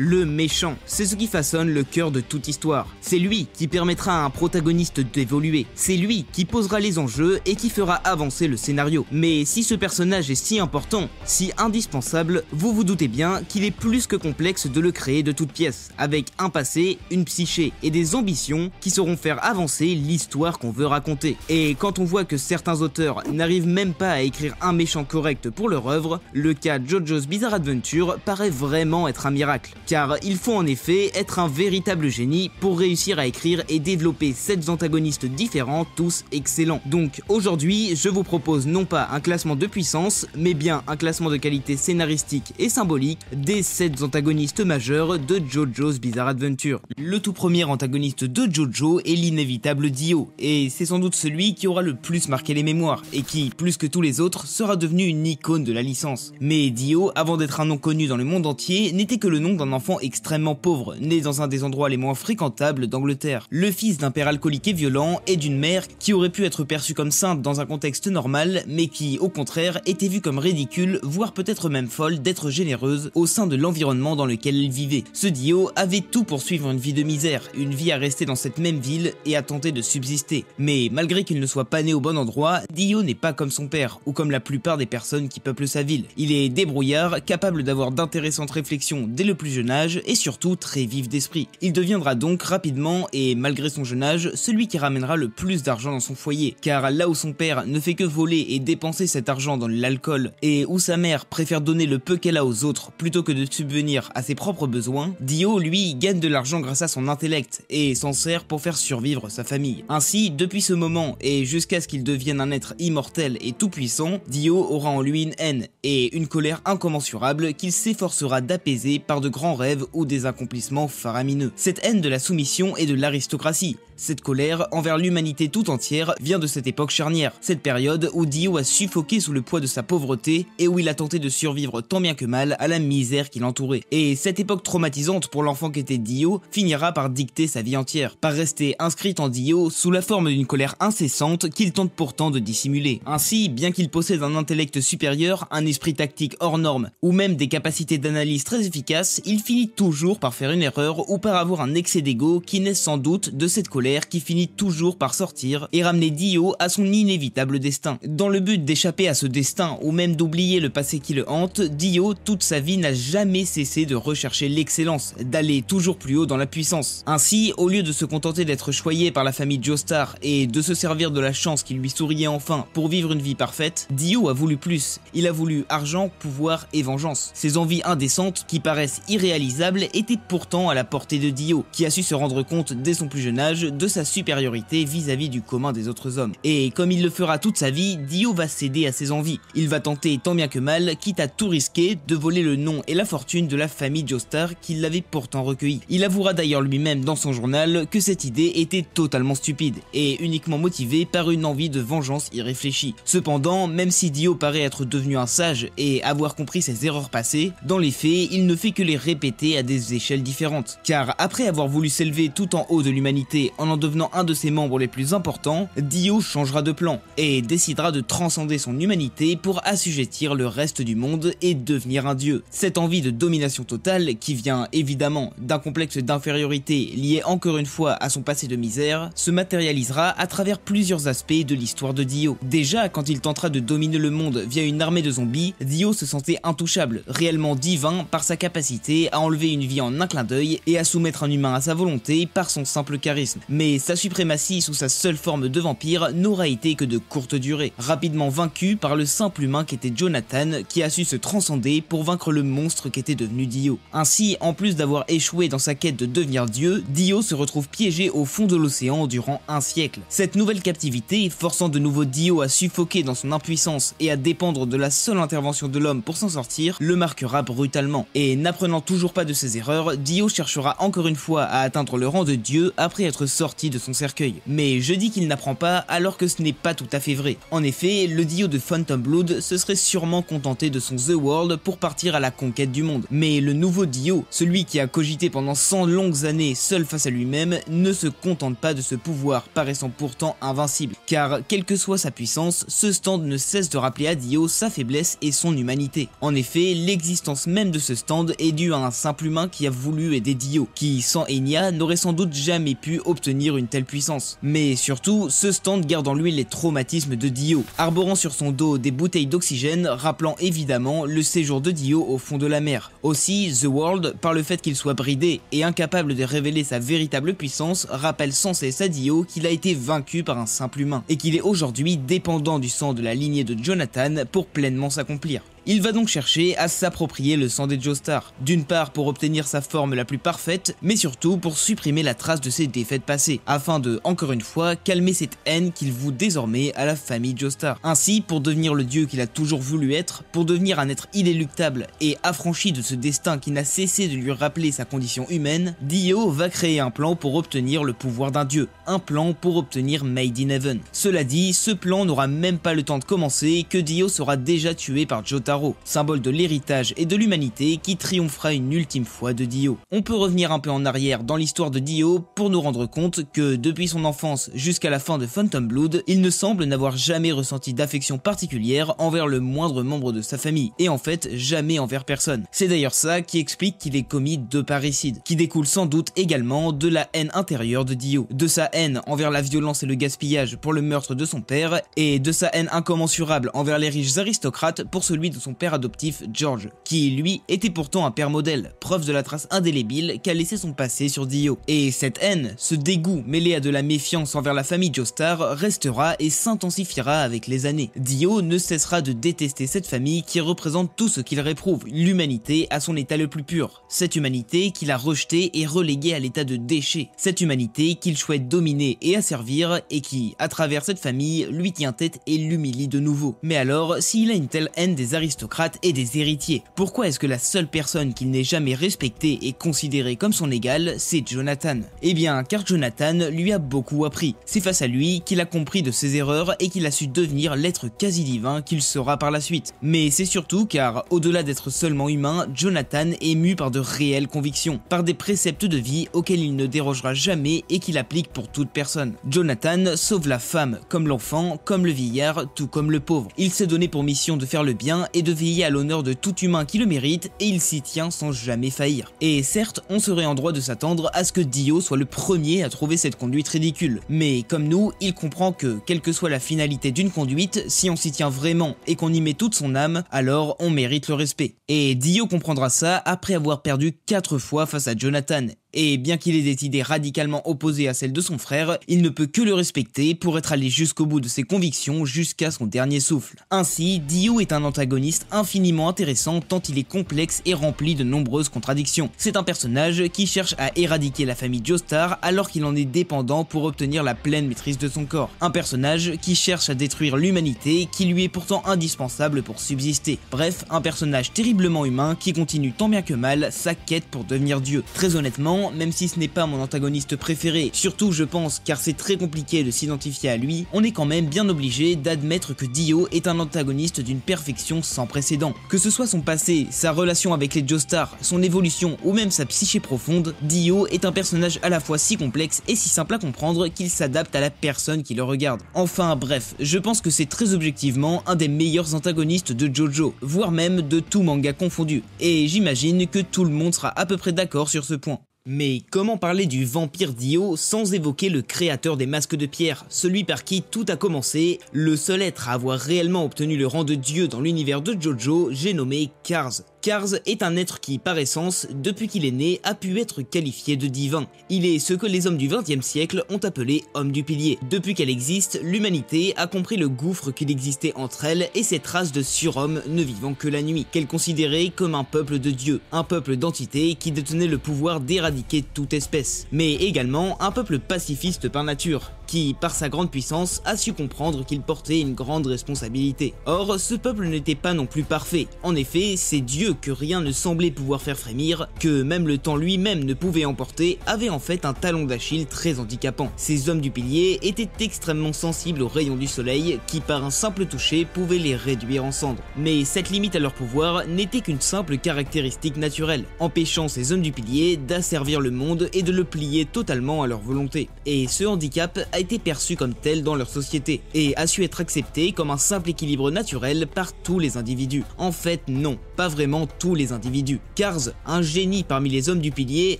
Le méchant, c'est ce qui façonne le cœur de toute histoire. C'est lui qui permettra à un protagoniste d'évoluer. C'est lui qui posera les enjeux et qui fera avancer le scénario. Mais si ce personnage est si important, si indispensable, vous vous doutez bien qu'il est plus que complexe de le créer de toutes pièces, avec un passé, une psyché et des ambitions qui sauront faire avancer l'histoire qu'on veut raconter. Et quand on voit que certains auteurs n'arrivent même pas à écrire un méchant correct pour leur œuvre, le cas JoJo's Bizarre Adventure paraît vraiment être un miracle. Car il faut en effet être un véritable génie pour réussir à écrire et développer 7 antagonistes différents, tous excellents. Donc aujourd'hui, je vous propose non pas un classement de puissance, mais bien un classement de qualité scénaristique et symbolique des 7 antagonistes majeurs de JoJo's Bizarre Adventure. Le tout premier antagoniste de JoJo est l'inévitable Dio, et c'est sans doute celui qui aura le plus marqué les mémoires, et qui, plus que tous les autres, sera devenu une icône de la licence. Mais Dio, avant d'être un nom connu dans le monde entier, n'était que le nom d'un enfant extrêmement pauvre, né dans un des endroits les moins fréquentables d'Angleterre. Le fils d'un père alcoolique et violent et d'une mère qui aurait pu être perçue comme sainte dans un contexte normal, mais qui, au contraire, était vue comme ridicule, voire peut-être même folle d'être généreuse au sein de l'environnement dans lequel elle vivait. Ce Dio avait tout pour suivre une vie de misère, une vie à rester dans cette même ville et à tenter de subsister. Mais malgré qu'il ne soit pas né au bon endroit, Dio n'est pas comme son père, ou comme la plupart des personnes qui peuplent sa ville. Il est débrouillard, capable d'avoir d'intéressantes réflexions dès le plus jeune âge et surtout très vif d'esprit. Il deviendra donc rapidement, et malgré son jeune âge, celui qui ramènera le plus d'argent dans son foyer, car là où son père ne fait que voler et dépenser cet argent dans l'alcool, et où sa mère préfère donner le peu qu'elle a aux autres plutôt que de subvenir à ses propres besoins, Dio lui gagne de l'argent grâce à son intellect et s'en sert pour faire survivre sa famille. Ainsi, depuis ce moment et jusqu'à ce qu'il devienne un être immortel et tout puissant, Dio aura en lui une haine et une colère incommensurable qu'il s'efforcera d'apaiser par de grands rêves ou des accomplissements faramineux. Cette haine de la soumission et de l'aristocratie, cette colère envers l'humanité tout entière vient de cette époque charnière, cette période où Dio a suffoqué sous le poids de sa pauvreté et où il a tenté de survivre tant bien que mal à la misère qui l'entourait. Et cette époque traumatisante pour l'enfant qu'était Dio finira par dicter sa vie entière, par rester inscrite en Dio sous la forme d'une colère incessante qu'il tente pourtant de dissimuler. Ainsi, bien qu'il possède un intellect supérieur, un esprit tactique hors norme, ou même des capacités d'analyse très efficaces, il finit toujours par faire une erreur ou par avoir un excès d'ego qui naît sans doute de cette colère qui finit toujours par sortir et ramener Dio à son inévitable destin. Dans le but d'échapper à ce destin ou même d'oublier le passé qui le hante, Dio, toute sa vie, n'a jamais cessé de rechercher l'excellence, d'aller toujours plus haut dans la puissance. Ainsi, au lieu de se contenter d'être choyé par la famille Joestar et de se servir de la chance qui lui souriait enfin pour vivre une vie parfaite, Dio a voulu plus. Il a voulu argent, pouvoir et vengeance. Ces envies indécentes qui paraissent irréalisables étaient pourtant à la portée de Dio, qui a su se rendre compte dès son plus jeune âge de sa supériorité vis-à-vis du commun des autres hommes. Et comme il le fera toute sa vie, Dio va céder à ses envies. Il va tenter tant bien que mal, quitte à tout risquer, de voler le nom et la fortune de la famille Joestar qui l'avait pourtant recueilli. Il avouera d'ailleurs lui-même dans son journal que cette idée était totalement stupide et uniquement motivée par une envie de vengeance irréfléchie. Cependant, même si Dio paraît être devenu un sage et avoir compris ses erreurs passées, dans les faits, il ne fait que les répéter à des échelles différentes. Car après avoir voulu s'élever tout en haut de l'humanité en devenant un de ses membres les plus importants, Dio changera de plan et décidera de transcender son humanité pour assujettir le reste du monde et devenir un dieu. Cette envie de domination totale, qui vient évidemment d'un complexe d'infériorité lié encore une fois à son passé de misère, se matérialisera à travers plusieurs aspects de l'histoire de Dio. Déjà, quand il tentera de dominer le monde via une armée de zombies, Dio se sentait intouchable, réellement divin par sa capacité à enlever une vie en un clin d'œil et à soumettre un humain à sa volonté par son simple charisme. Mais sa suprématie sous sa seule forme de vampire n'aura été que de courte durée, rapidement vaincu par le simple humain qu'était Jonathan, qui a su se transcender pour vaincre le monstre qu'était devenu Dio. Ainsi, en plus d'avoir échoué dans sa quête de devenir dieu, Dio se retrouve piégé au fond de l'océan durant un siècle. Cette nouvelle captivité, forçant de nouveau Dio à suffoquer dans son impuissance et à dépendre de la seule intervention de l'homme pour s'en sortir, le marquera brutalement. Et n'apprenant toujours pas de ses erreurs, Dio cherchera encore une fois à atteindre le rang de dieu après être sorti de son cercueil. Mais je dis qu'il n'apprend pas alors que ce n'est pas tout à fait vrai. En effet, le Dio de Phantom Blood se serait sûrement contenté de son The World pour partir à la conquête du monde. Mais le nouveau Dio, celui qui a cogité pendant 100 longues années seul face à lui-même, ne se contente pas de ce pouvoir paraissant pourtant invincible. Car quelle que soit sa puissance, ce stand ne cesse de rappeler à Dio sa faiblesse et son humanité. En effet, l'existence même de ce stand est due à un simple humain qui a voulu aider Dio, qui sans Enya n'aurait sans doute jamais pu obtenir une telle puissance. Mais surtout, ce stand garde en lui les traumatismes de Dio, arborant sur son dos des bouteilles d'oxygène rappelant évidemment le séjour de Dio au fond de la mer. Aussi, The World, par le fait qu'il soit bridé et incapable de révéler sa véritable puissance, rappelle sans cesse à Dio qu'il a été vaincu par un simple humain, et qu'il est aujourd'hui dépendant du sang de la lignée de Jonathan pour pleinement s'accomplir. Il va donc chercher à s'approprier le sang des Joestar, d'une part pour obtenir sa forme la plus parfaite, mais surtout pour supprimer la trace de ses défaites passées, afin de, encore une fois, calmer cette haine qu'il voue désormais à la famille Joestar. Ainsi, pour devenir le dieu qu'il a toujours voulu être, pour devenir un être inéluctable et affranchi de ce destin qui n'a cessé de lui rappeler sa condition humaine, Dio va créer un plan pour obtenir le pouvoir d'un dieu, un plan pour obtenir Made in Heaven. Cela dit, ce plan n'aura même pas le temps de commencer que Dio sera déjà tué par Jotaro, symbole de l'héritage et de l'humanité qui triomphera une ultime fois de Dio. On peut revenir un peu en arrière dans l'histoire de Dio pour nous rendre compte que depuis son enfance jusqu'à la fin de Phantom Blood, il ne semble n'avoir jamais ressenti d'affection particulière envers le moindre membre de sa famille, et en fait jamais envers personne. C'est d'ailleurs ça qui explique qu'il ait commis 2 parricides, qui découle sans doute également de la haine intérieure de Dio, de sa haine envers la violence et le gaspillage pour le meurtre de son père, et de sa haine incommensurable envers les riches aristocrates pour celui de son père adoptif George, qui lui était pourtant un père modèle, preuve de la trace indélébile qu'a laissé son passé sur Dio. Et cette haine, ce dégoût mêlé à de la méfiance envers la famille Joestar restera et s'intensifiera avec les années. Dio ne cessera de détester cette famille qui représente tout ce qu'il réprouve, l'humanité à son état le plus pur, cette humanité qu'il a rejetée et reléguée à l'état de déchet, cette humanité qu'il souhaite dominer et asservir et qui, à travers cette famille, lui tient tête et l'humilie de nouveau. Mais alors, s'il a une telle haine des aristocrates et des héritiers, pourquoi est-ce que la seule personne qu'il n'ait jamais respectée et considérée comme son égal, c'est Jonathan? Eh bien, car Jonathan lui a beaucoup appris. C'est face à lui qu'il a compris de ses erreurs et qu'il a su devenir l'être quasi divin qu'il sera par la suite. Mais c'est surtout car, au-delà d'être seulement humain, Jonathan est mu par de réelles convictions, par des préceptes de vie auxquels il ne dérogera jamais et qu'il applique pour toute personne. Jonathan sauve la femme, comme l'enfant, comme le vieillard, tout comme le pauvre. Il s'est donné pour mission de faire le bien et de veiller à l'honneur de tout humain qui le mérite, et il s'y tient sans jamais faillir. Et certes, on serait en droit de s'attendre à ce que Dio soit le premier à trouver cette conduite ridicule, mais comme nous, il comprend que, quelle que soit la finalité d'une conduite, si on s'y tient vraiment et qu'on y met toute son âme, alors on mérite le respect. Et Dio comprendra ça après avoir perdu 4 fois face à Jonathan. Et bien qu'il ait des idées radicalement opposées à celles de son frère, il ne peut que le respecter pour être allé jusqu'au bout de ses convictions jusqu'à son dernier souffle. Ainsi, Dio est un antagoniste infiniment intéressant tant il est complexe et rempli de nombreuses contradictions. C'est un personnage qui cherche à éradiquer la famille Joestar alors qu'il en est dépendant pour obtenir la pleine maîtrise de son corps. Un personnage qui cherche à détruire l'humanité qui lui est pourtant indispensable pour subsister. Bref, un personnage terriblement humain qui continue tant bien que mal sa quête pour devenir Dieu. Très honnêtement, même si ce n'est pas mon antagoniste préféré, surtout je pense car c'est très compliqué de s'identifier à lui, on est quand même bien obligé d'admettre que Dio est un antagoniste d'une perfection sans précédent. Que ce soit son passé, sa relation avec les Joestar, son évolution ou même sa psyché profonde, Dio est un personnage à la fois si complexe et si simple à comprendre qu'il s'adapte à la personne qui le regarde. Enfin bref, je pense que c'est très objectivement un des meilleurs antagonistes de JoJo, voire même de tout manga confondu, et j'imagine que tout le monde sera à peu près d'accord sur ce point. Mais comment parler du vampire Dio sans évoquer le créateur des masques de pierre, celui par qui tout a commencé, le seul être à avoir réellement obtenu le rang de dieu dans l'univers de JoJo, j'ai nommé Cars. Cars est un être qui, par essence, depuis qu'il est né, a pu être qualifié de divin. Il est ce que les hommes du XXe siècle ont appelé homme du pilier. Depuis qu'elle existe, l'humanité a compris le gouffre qu'il existait entre elle et cette race de surhommes ne vivant que la nuit, qu'elle considérait comme un peuple de dieux, un peuple d'entités qui détenait le pouvoir d'éradiquer toute espèce, mais également un peuple pacifiste par nature, qui, par sa grande puissance, a su comprendre qu'il portait une grande responsabilité. Or, ce peuple n'était pas non plus parfait. En effet, ces dieux que rien ne semblait pouvoir faire frémir, que même le temps lui-même ne pouvait emporter, avaient en fait un talon d'Achille très handicapant. Ces hommes du pilier étaient extrêmement sensibles aux rayons du soleil, qui par un simple toucher pouvaient les réduire en cendres. Mais cette limite à leur pouvoir n'était qu'une simple caractéristique naturelle, empêchant ces hommes du pilier d'asservir le monde et de le plier totalement à leur volonté. Et ce handicap a été perçu comme tel dans leur société et a su être accepté comme un simple équilibre naturel par tous les individus. En fait non, pas vraiment tous les individus. Kars, un génie parmi les hommes du pilier,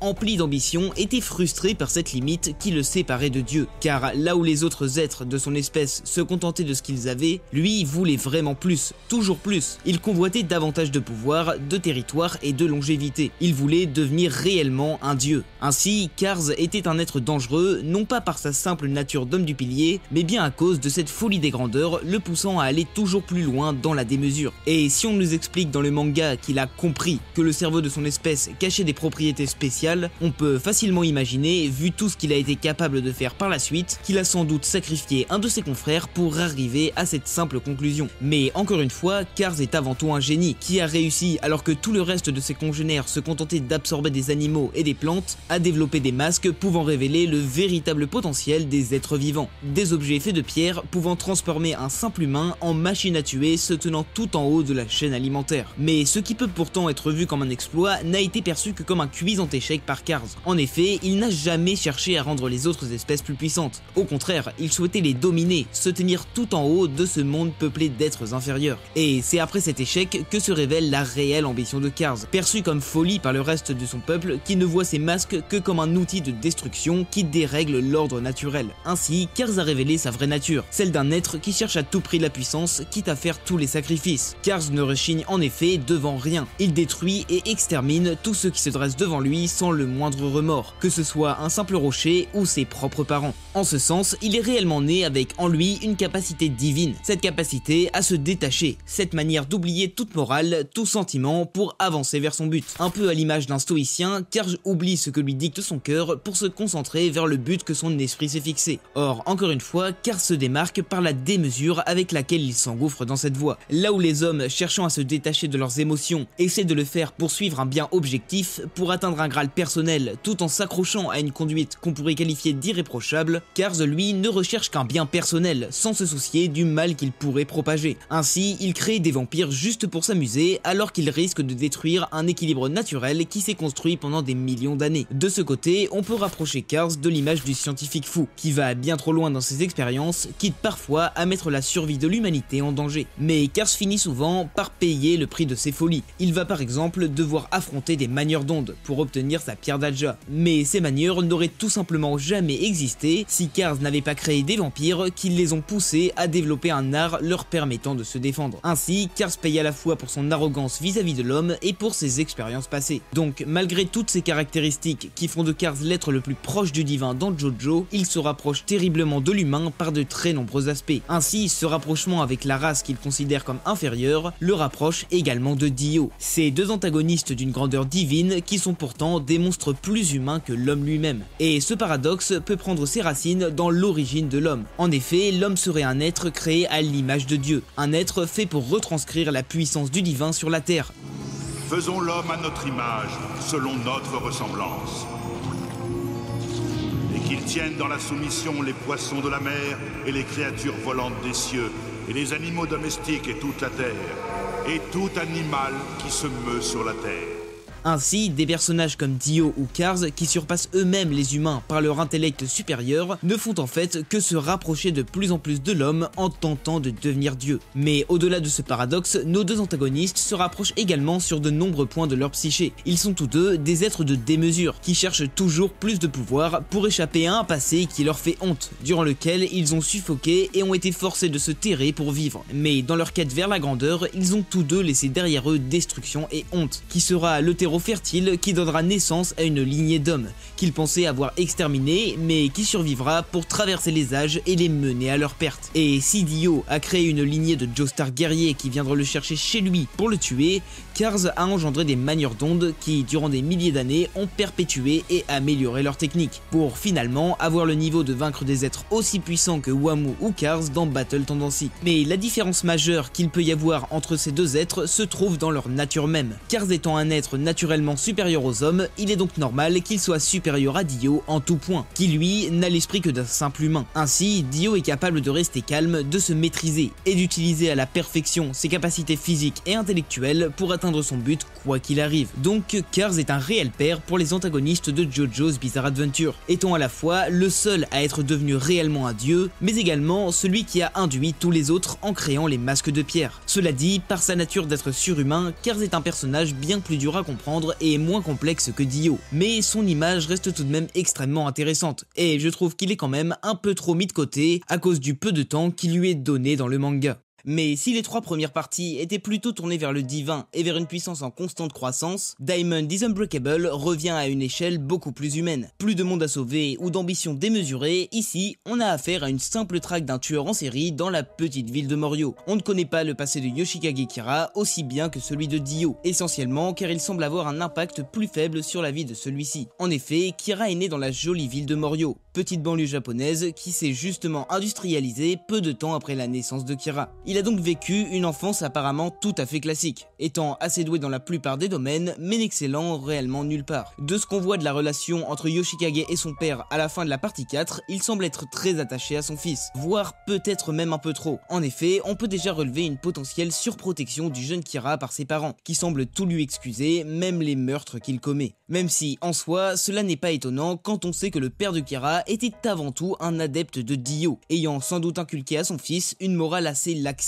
empli d'ambition, était frustré par cette limite qui le séparait de Dieu, car là où les autres êtres de son espèce se contentaient de ce qu'ils avaient, lui voulait vraiment plus, toujours plus. Il convoitait davantage de pouvoir, de territoire et de longévité. Il voulait devenir réellement un dieu. Ainsi, Kars était un être dangereux, non pas par sa simple nature d'homme du pilier, mais bien à cause de cette folie des grandeurs le poussant à aller toujours plus loin dans la démesure. Et si on nous explique dans le manga qu'il a compris que le cerveau de son espèce cachait des propriétés spéciales, on peut facilement imaginer, vu tout ce qu'il a été capable de faire par la suite, qu'il a sans doute sacrifié un de ses confrères pour arriver à cette simple conclusion. Mais encore une fois, Kars est avant tout un génie qui a réussi, alors que tout le reste de ses congénères se contentait d'absorber des animaux et des plantes, à développer des masques pouvant révéler le véritable potentiel des êtres vivants. Des objets faits de pierre pouvant transformer un simple humain en machine à tuer se tenant tout en haut de la chaîne alimentaire. Mais ce qui peut pourtant être vu comme un exploit n'a été perçu que comme un cuisant échec par Kars. En effet, il n'a jamais cherché à rendre les autres espèces plus puissantes. Au contraire, il souhaitait les dominer, se tenir tout en haut de ce monde peuplé d'êtres inférieurs. Et c'est après cet échec que se révèle la réelle ambition de Kars, perçue comme folie par le reste de son peuple qui ne voit ces masques que comme un outil de destruction qui dérègle l'ordre naturel. Ainsi, Kars a révélé sa vraie nature, celle d'un être qui cherche à tout prix la puissance, quitte à faire tous les sacrifices. Kars ne rechigne en effet devant rien. Il détruit et extermine tous ceux qui se dressent devant lui sans le moindre remords, que ce soit un simple rocher ou ses propres parents. En ce sens, il est réellement né avec en lui une capacité divine, cette capacité à se détacher, cette manière d'oublier toute morale, tout sentiment pour avancer vers son but. Un peu à l'image d'un stoïcien, Kars oublie ce que lui dicte son cœur pour se concentrer vers le but que son esprit s'est fixé. Or, encore une fois, Kars se démarque par la démesure avec laquelle il s'engouffre dans cette voie. Là où les hommes, cherchant à se détacher de leurs émotions, essaient de le faire pour suivre un bien objectif, pour atteindre un graal personnel, tout en s'accrochant à une conduite qu'on pourrait qualifier d'irréprochable, Kars, lui, ne recherche qu'un bien personnel, sans se soucier du mal qu'il pourrait propager. Ainsi, il crée des vampires juste pour s'amuser, alors qu'il risque de détruire un équilibre naturel qui s'est construit pendant des millions d'années. De ce côté, on peut rapprocher Kars de l'image du scientifique fou, qui va bien trop loin dans ses expériences, quitte parfois à mettre la survie de l'humanité en danger. Mais Kars finit souvent par payer le prix de ses folies. Il va par exemple devoir affronter des manieurs d'ondes pour obtenir sa pierre d'Alja. Mais ces manieurs n'auraient tout simplement jamais existé si Kars n'avait pas créé des vampires qui les ont poussés à développer un art leur permettant de se défendre. Ainsi, Kars paye à la fois pour son arrogance vis-à-vis de l'homme et pour ses expériences passées. Donc, malgré toutes ces caractéristiques qui font de Kars l'être le plus proche du divin dans JoJo, il se rapproche terriblement de l'humain par de très nombreux aspects. Ainsi, ce rapprochement avec la race qu'il considère comme inférieure le rapproche également de Dio. Ces deux antagonistes d'une grandeur divine qui sont pourtant des monstres plus humains que l'homme lui-même. Et ce paradoxe peut prendre ses racines dans l'origine de l'homme. En effet, l'homme serait un être créé à l'image de Dieu, un être fait pour retranscrire la puissance du divin sur la terre. Faisons l'homme à notre image, selon notre ressemblance. Et qu'il tienne dans la soumission les poissons de la mer et les créatures volantes des cieux, et les animaux domestiques et toute la terre, et tout animal qui se meut sur la terre. Ainsi, des personnages comme Dio ou Kars, qui surpassent eux-mêmes les humains par leur intellect supérieur, ne font en fait que se rapprocher de plus en plus de l'homme en tentant de devenir Dieu. Mais au-delà de ce paradoxe, nos deux antagonistes se rapprochent également sur de nombreux points de leur psyché. Ils sont tous deux des êtres de démesure, qui cherchent toujours plus de pouvoir pour échapper à un passé qui leur fait honte, durant lequel ils ont suffoqué et ont été forcés de se terrer pour vivre. Mais dans leur quête vers la grandeur, ils ont tous deux laissé derrière eux destruction et honte, qui sera le terreau fertile qui donnera naissance à une lignée d'hommes qu'ils pensaient avoir exterminés mais qui survivra pour traverser les âges et les mener à leur perte. Et si Dio a créé une lignée de Joestar guerriers qui viendront le chercher chez lui pour le tuer, Kars a engendré des manieurs d'ondes qui, durant des milliers d'années, ont perpétué et amélioré leur technique, pour finalement avoir le niveau de vaincre des êtres aussi puissants que Wamuu ou Kars dans Battle Tendency. Mais la différence majeure qu'il peut y avoir entre ces deux êtres se trouve dans leur nature même. Kars étant un être naturellement supérieur aux hommes, il est donc normal qu'il soit supérieur à Dio en tout point, qui lui n'a l'esprit que d'un simple humain. Ainsi, Dio est capable de rester calme, de se maîtriser et d'utiliser à la perfection ses capacités physiques et intellectuelles pour atteindre atteindre son but quoi qu'il arrive. Donc Cars est un réel père pour les antagonistes de JoJo's Bizarre Adventure, étant à la fois le seul à être devenu réellement un dieu, mais également celui qui a induit tous les autres en créant les masques de pierre. Cela dit, par sa nature d'être surhumain, Cars est un personnage bien plus dur à comprendre et moins complexe que Dio, mais son image reste tout de même extrêmement intéressante, et je trouve qu'il est quand même un peu trop mis de côté à cause du peu de temps qui lui est donné dans le manga. Mais si les 3 premières parties étaient plutôt tournées vers le divin et vers une puissance en constante croissance, Diamond is Unbreakable revient à une échelle beaucoup plus humaine. Plus de monde à sauver ou d'ambition démesurée, ici on a affaire à une simple traque d'un tueur en série dans la petite ville de Morio. On ne connaît pas le passé de Yoshikage Kira aussi bien que celui de Dio, essentiellement car il semble avoir un impact plus faible sur la vie de celui-ci. En effet, Kira est né dans la jolie ville de Morio, petite banlieue japonaise qui s'est justement industrialisée peu de temps après la naissance de Kira. Il a donc vécu une enfance apparemment tout à fait classique, étant assez doué dans la plupart des domaines, mais n'excellant réellement nulle part. De ce qu'on voit de la relation entre Yoshikage et son père à la fin de la partie 4, il semble être très attaché à son fils, voire peut-être même un peu trop. En effet, on peut déjà relever une potentielle surprotection du jeune Kira par ses parents, qui semblent tout lui excuser, même les meurtres qu'il commet. Même si, en soi, cela n'est pas étonnant quand on sait que le père de Kira était avant tout un adepte de Dio, ayant sans doute inculqué à son fils une morale assez laxiste.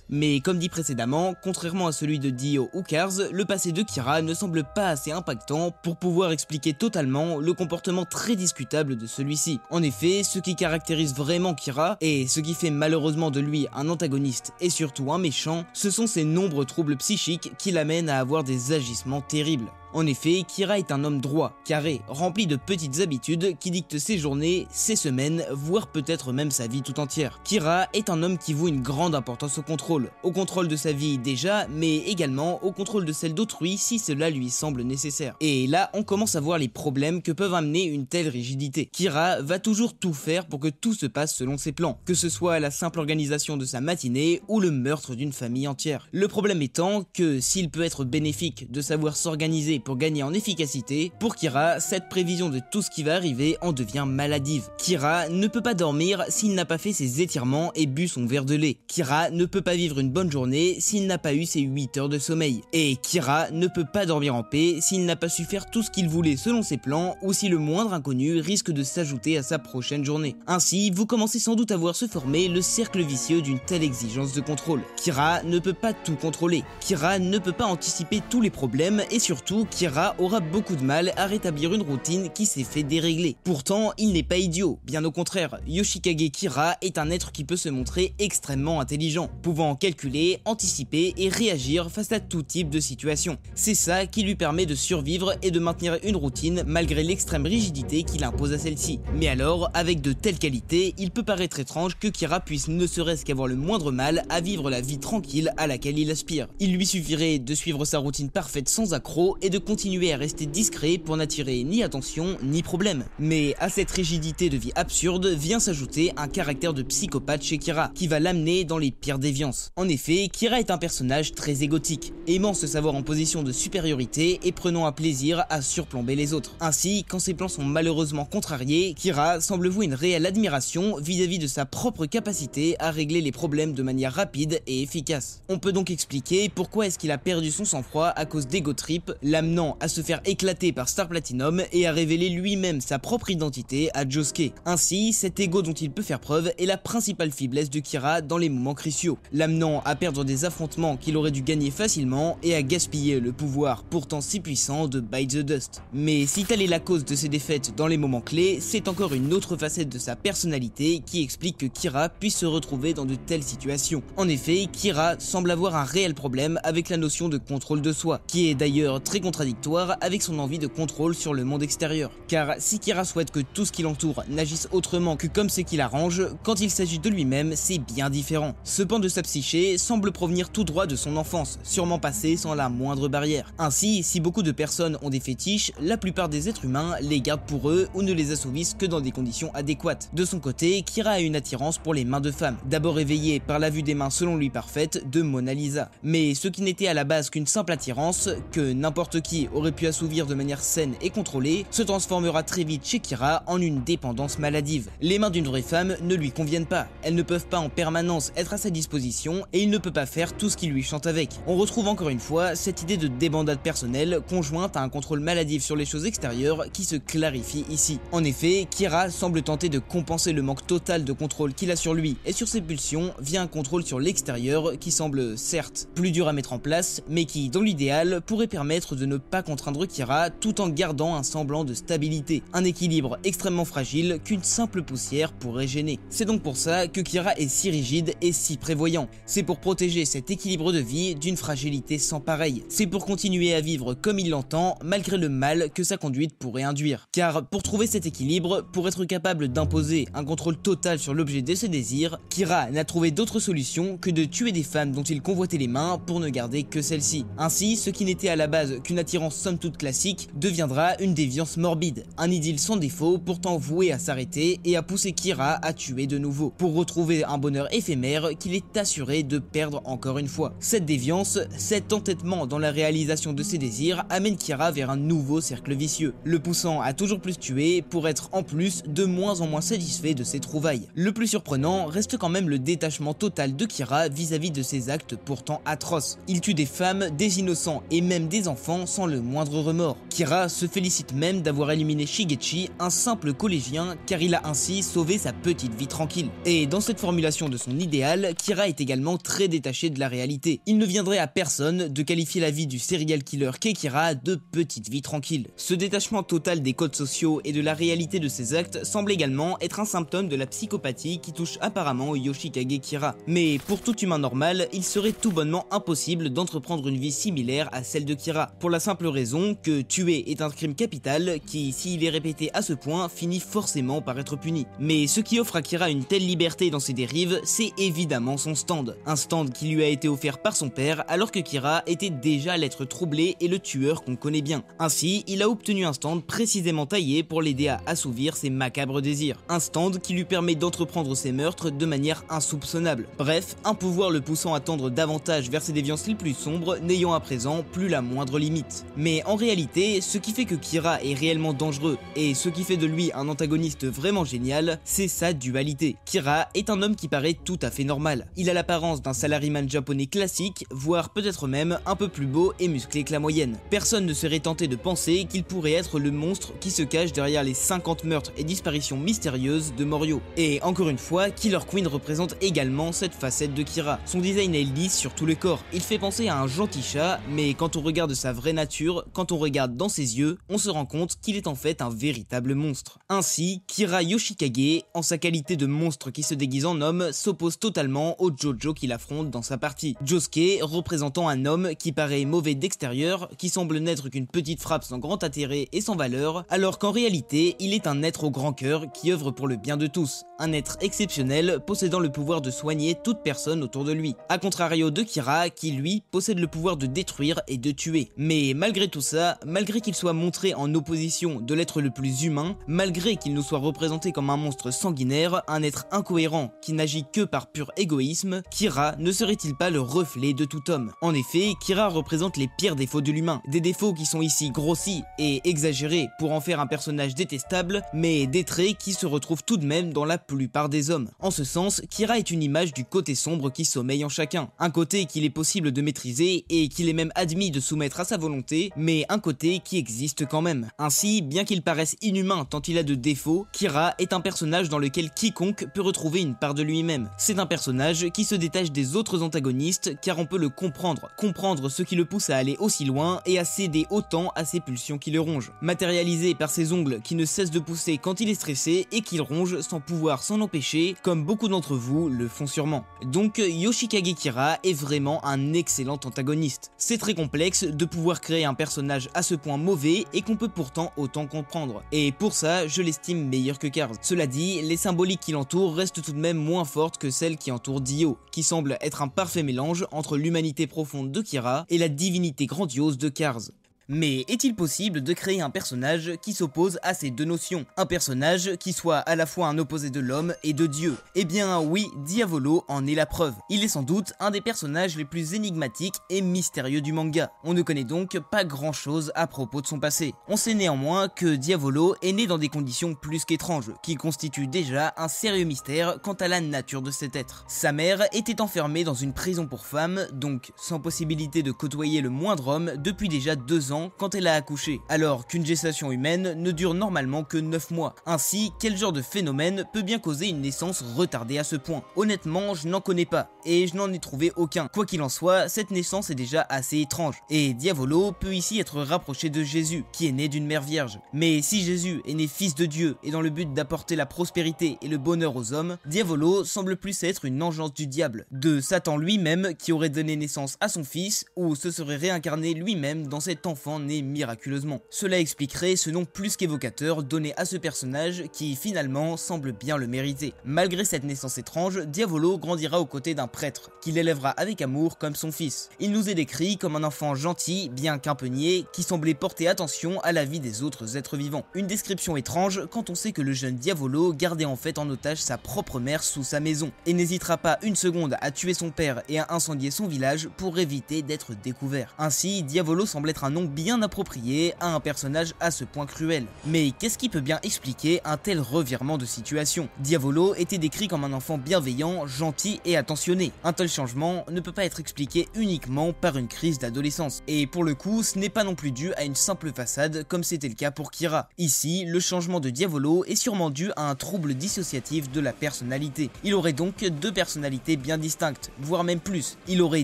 Mais comme dit précédemment, contrairement à celui de Dio ou Cars, le passé de Kira ne semble pas assez impactant pour pouvoir expliquer totalement le comportement très discutable de celui-ci. En effet, ce qui caractérise vraiment Kira, et ce qui fait malheureusement de lui un antagoniste et surtout un méchant, ce sont ses nombreux troubles psychiques qui l'amènent à avoir des agissements terribles. En effet, Kira est un homme droit, carré, rempli de petites habitudes qui dictent ses journées, ses semaines, voire peut-être même sa vie tout entière. Kira est un homme qui voue une grande importance au contrôle de sa vie déjà, mais également au contrôle de celle d'autrui si cela lui semble nécessaire. Et là, on commence à voir les problèmes que peuvent amener une telle rigidité. Kira va toujours tout faire pour que tout se passe selon ses plans, que ce soit la simple organisation de sa matinée ou le meurtre d'une famille entière. Le problème étant que s'il peut être bénéfique de savoir s'organiser pour gagner en efficacité, pour Kira, cette prévision de tout ce qui va arriver en devient maladive. Kira ne peut pas dormir s'il n'a pas fait ses étirements et bu son verre de lait. Kira ne peut pas vivre une bonne journée s'il n'a pas eu ses 8 heures de sommeil. Et Kira ne peut pas dormir en paix s'il n'a pas su faire tout ce qu'il voulait selon ses plans ou si le moindre inconnu risque de s'ajouter à sa prochaine journée. Ainsi, vous commencez sans doute à voir se former le cercle vicieux d'une telle exigence de contrôle. Kira ne peut pas tout contrôler. Kira ne peut pas anticiper tous les problèmes et surtout, Kira aura beaucoup de mal à rétablir une routine qui s'est fait dérégler. Pourtant, il n'est pas idiot, bien au contraire. Yoshikage Kira est un être qui peut se montrer extrêmement intelligent, pouvant calculer, anticiper et réagir face à tout type de situation. C'est ça qui lui permet de survivre et de maintenir une routine malgré l'extrême rigidité qu'il impose à celle-ci. Mais alors, avec de telles qualités, il peut paraître étrange que Kira puisse ne serait-ce qu'avoir le moindre mal à vivre la vie tranquille à laquelle il aspire. Il lui suffirait de suivre sa routine parfaite sans accroc et de continuer à rester discret pour n'attirer ni attention ni problème. Mais à cette rigidité de vie absurde vient s'ajouter un caractère de psychopathe chez Kira, qui va l'amener dans les pires déviances. En effet, Kira est un personnage très égotique, aimant se savoir en position de supériorité et prenant un plaisir à surplomber les autres. Ainsi, quand ses plans sont malheureusement contrariés, Kira semble vouer une réelle admiration vis-à-vis de sa propre capacité à régler les problèmes de manière rapide et efficace. On peut donc expliquer pourquoi est-ce qu'il a perdu son sang-froid à cause d'ego trip, l'amenant à se faire éclater par Star Platinum et à révéler lui-même sa propre identité à Josuke. Ainsi, cet ego dont il peut faire preuve est la principale faiblesse de Kira dans les moments cruciaux, l'amenant à perdre des affrontements qu'il aurait dû gagner facilement et à gaspiller le pouvoir pourtant si puissant de Bite the Dust. Mais si telle est la cause de ses défaites dans les moments clés, c'est encore une autre facette de sa personnalité qui explique que Kira puisse se retrouver dans de telles situations. En effet, Kira semble avoir un réel problème avec la notion de contrôle de soi, qui est d'ailleurs très contradictoire avec son envie de contrôle sur le monde extérieur. Car si Kira souhaite que tout ce qui l'entoure n'agisse autrement que comme ce qui l'arrange, quand il s'agit de lui-même, c'est bien différent. Ce pan de sa psyché semble provenir tout droit de son enfance, sûrement passé sans la moindre barrière. Ainsi, si beaucoup de personnes ont des fétiches, la plupart des êtres humains les gardent pour eux ou ne les assouvissent que dans des conditions adéquates. De son côté, Kira a une attirance pour les mains de femmes, d'abord éveillée par la vue des mains selon lui parfaites de Mona Lisa. Mais ce qui n'était à la base qu'une simple attirance, que n'importe qui aurait pu assouvir de manière saine et contrôlée, se transformera très vite chez Kira en une dépendance maladive. Les mains d'une vraie femme ne lui conviennent pas, elles ne peuvent pas en permanence être à sa disposition et il ne peut pas faire tout ce qui lui chante avec. On retrouve encore une fois cette idée de débandade personnelle conjointe à un contrôle maladif sur les choses extérieures qui se clarifie ici. En effet, Kira semble tenter de compenser le manque total de contrôle qu'il a sur lui et sur ses pulsions via un contrôle sur l'extérieur qui semble certes plus dur à mettre en place, mais qui dans l'idéal pourrait permettre de ne pas contraindre Kira tout en gardant un semblant de stabilité, un équilibre extrêmement fragile qu'une simple poussière pourrait gêner. C'est donc pour ça que Kira est si rigide et si prévoyant. C'est pour protéger cet équilibre de vie d'une fragilité sans pareil. C'est pour continuer à vivre comme il l'entend malgré le mal que sa conduite pourrait induire. Car pour trouver cet équilibre, pour être capable d'imposer un contrôle total sur l'objet de ses désirs, Kira n'a trouvé d'autre solution que de tuer des femmes dont il convoitait les mains pour ne garder que celles-ci. Ainsi, ce qui n'était à la base qu'une attirance somme toute classique deviendra une déviance morbide, un idylle sans défaut pourtant voué à s'arrêter et à pousser Kira à tuer de nouveau, pour retrouver un bonheur éphémère qu'il est assuré de perdre encore une fois. Cette déviance, cet entêtement dans la réalisation de ses désirs amène Kira vers un nouveau cercle vicieux, le poussant à toujours plus tuer pour être en plus de moins en moins satisfait de ses trouvailles. Le plus surprenant reste quand même le détachement total de Kira vis-à-vis de ses actes pourtant atroces. Il tue des femmes, des innocents et même des enfants sans le moindre remords. Kira se félicite même d'avoir éliminé Shigechi, un simple collégien, car il a ainsi sauvé sa petite vie tranquille. Et dans cette formulation de son idéal, Kira est également très détaché de la réalité. Il ne viendrait à personne de qualifier la vie du serial killer qu'est Kira de petite vie tranquille. Ce détachement total des codes sociaux et de la réalité de ses actes semble également être un symptôme de la psychopathie qui touche apparemment Yoshikage Kira. Mais pour tout humain normal, il serait tout bonnement impossible d'entreprendre une vie similaire à celle de Kira, pour la simple raison que tuer est un crime capital qui, s'il est répété à ce point, finit forcément par être puni. Mais ce qui offre à Kira une telle liberté dans ses dérives, c'est évidemment son stand. Un stand qui lui a été offert par son père alors que Kira était déjà l'être troublé et le tueur qu'on connaît bien. Ainsi, il a obtenu un stand précisément taillé pour l'aider à assouvir ses macabres désirs. Un stand qui lui permet d'entreprendre ses meurtres de manière insoupçonnable. Bref, un pouvoir le poussant à tendre davantage vers ses déviances les plus sombres, n'ayant à présent plus la moindre limite. Mais en réalité, ce qui fait que Kira est réellement dangereux et ce qui fait de lui un antagoniste vraiment génial, c'est sa dualité. Kira est un homme qui paraît tout à fait normal. Il a l'apparence d'un salaryman japonais classique, voire peut-être même un peu plus beau et musclé que la moyenne. Personne ne serait tenté de penser qu'il pourrait être le monstre qui se cache derrière les 50 meurtres et disparitions mystérieuses de Morio. Et encore une fois, Killer Queen représente également cette facette de Kira. Son design est lisse sur tout le corps. Il fait penser à un gentil chat, mais quand on regarde sa vraie nature, quand on regarde dans ses yeux, on se rend compte qu'il est en fait un véritable monstre. Ainsi, Kira Yoshikage, en sa qualité de monstre qui se déguise en homme, s'oppose totalement au Jojo qu'il affronte dans sa partie. Josuke représentant un homme qui paraît mauvais d'extérieur, qui semble n'être qu'une petite frappe sans grand intérêt et sans valeur, alors qu'en réalité, il est un être au grand cœur qui œuvre pour le bien de tous, un être exceptionnel possédant le pouvoir de soigner toute personne autour de lui. A contrario de Kira, qui lui possède le pouvoir de détruire et de tuer. Mais malgré tout ça, malgré qu'il soit montré en opposition de l'être le plus humain, malgré qu'il nous soit représenté comme un monstre sanguinaire, un être incohérent qui n'agit que par pur égoïsme, Kira ne serait-il pas le reflet de tout homme? En effet, Kira représente les pires défauts de l'humain, des défauts qui sont ici grossis et exagérés pour en faire un personnage détestable, mais des traits qui se retrouvent tout de même dans la plupart des hommes. En ce sens, Kira est une image du côté sombre qui sommeille en chacun, un côté qu'il est possible de maîtriser et qu'il est même admis de soumettre à sa volonté, mais un côté qui existe quand même. Ainsi, bien qu'il paraisse inhumain tant il a de défauts, Kira est un personnage dans lequel quiconque peut retrouver une part de lui-même. C'est un personnage qui se détache des autres antagonistes car on peut le comprendre ce qui le pousse à aller aussi loin et à céder autant à ses pulsions qui le rongent. Matérialisé par ses ongles qui ne cessent de pousser quand il est stressé et qu'il ronge sans pouvoir s'en empêcher, comme beaucoup d'entre vous le font sûrement. Donc Yoshikage Kira est vraiment un excellent antagoniste. C'est très complexe de pouvoir créer un personnage à ce point mauvais et qu'on peut pourtant autant comprendre. Et pour ça, je l'estime meilleur que Cars. Cela dit, les symboliques qui l'entourent restent tout de même moins fortes que celles qui entourent Dio, qui semble être un parfait mélange entre l'humanité profonde de Kira et la divinité grandiose de Cars. Mais est-il possible de créer un personnage qui s'oppose à ces deux notions? Un personnage qui soit à la fois un opposé de l'homme et de Dieu? Eh bien oui, Diavolo en est la preuve. Il est sans doute un des personnages les plus énigmatiques et mystérieux du manga. On ne connaît donc pas grand chose à propos de son passé. On sait néanmoins que Diavolo est né dans des conditions plus qu'étranges, qui constituent déjà un sérieux mystère quant à la nature de cet être. Sa mère était enfermée dans une prison pour femmes, donc sans possibilité de côtoyer le moindre homme depuis déjà 2 ans quand elle a accouché, alors qu'une gestation humaine ne dure normalement que 9 mois. Ainsi, quel genre de phénomène peut bien causer une naissance retardée à ce point? Honnêtement, je n'en connais pas, et je n'en ai trouvé aucun. Quoi qu'il en soit, cette naissance est déjà assez étrange, et Diavolo peut ici être rapproché de Jésus, qui est né d'une mère vierge. Mais si Jésus est né fils de Dieu et dans le but d'apporter la prospérité et le bonheur aux hommes, Diavolo semble plus être une engeance du diable, de Satan lui-même qui aurait donné naissance à son fils, ou se serait réincarné lui-même dans cet enfant né miraculeusement. Cela expliquerait ce nom plus qu'évocateur donné à ce personnage qui finalement semble bien le mériter. Malgré cette naissance étrange, Diavolo grandira aux côtés d'un prêtre, qu'il élèvera avec amour comme son fils. Il nous est décrit comme un enfant gentil, bien qu'un peu niais, qui semblait porter attention à la vie des autres êtres vivants. Une description étrange quand on sait que le jeune Diavolo gardait en fait en otage sa propre mère sous sa maison, et n'hésitera pas une seconde à tuer son père et à incendier son village pour éviter d'être découvert. Ainsi, Diavolo semble être un nom bien approprié à un personnage à ce point cruel. Mais qu'est-ce qui peut bien expliquer un tel revirement de situation? Diavolo était décrit comme un enfant bienveillant, gentil et attentionné. Un tel changement ne peut pas être expliqué uniquement par une crise d'adolescence. Et pour le coup, ce n'est pas non plus dû à une simple façade comme c'était le cas pour Kira. Ici, le changement de Diavolo est sûrement dû à un trouble dissociatif de la personnalité. Il aurait donc deux personnalités bien distinctes, voire même plus. Il aurait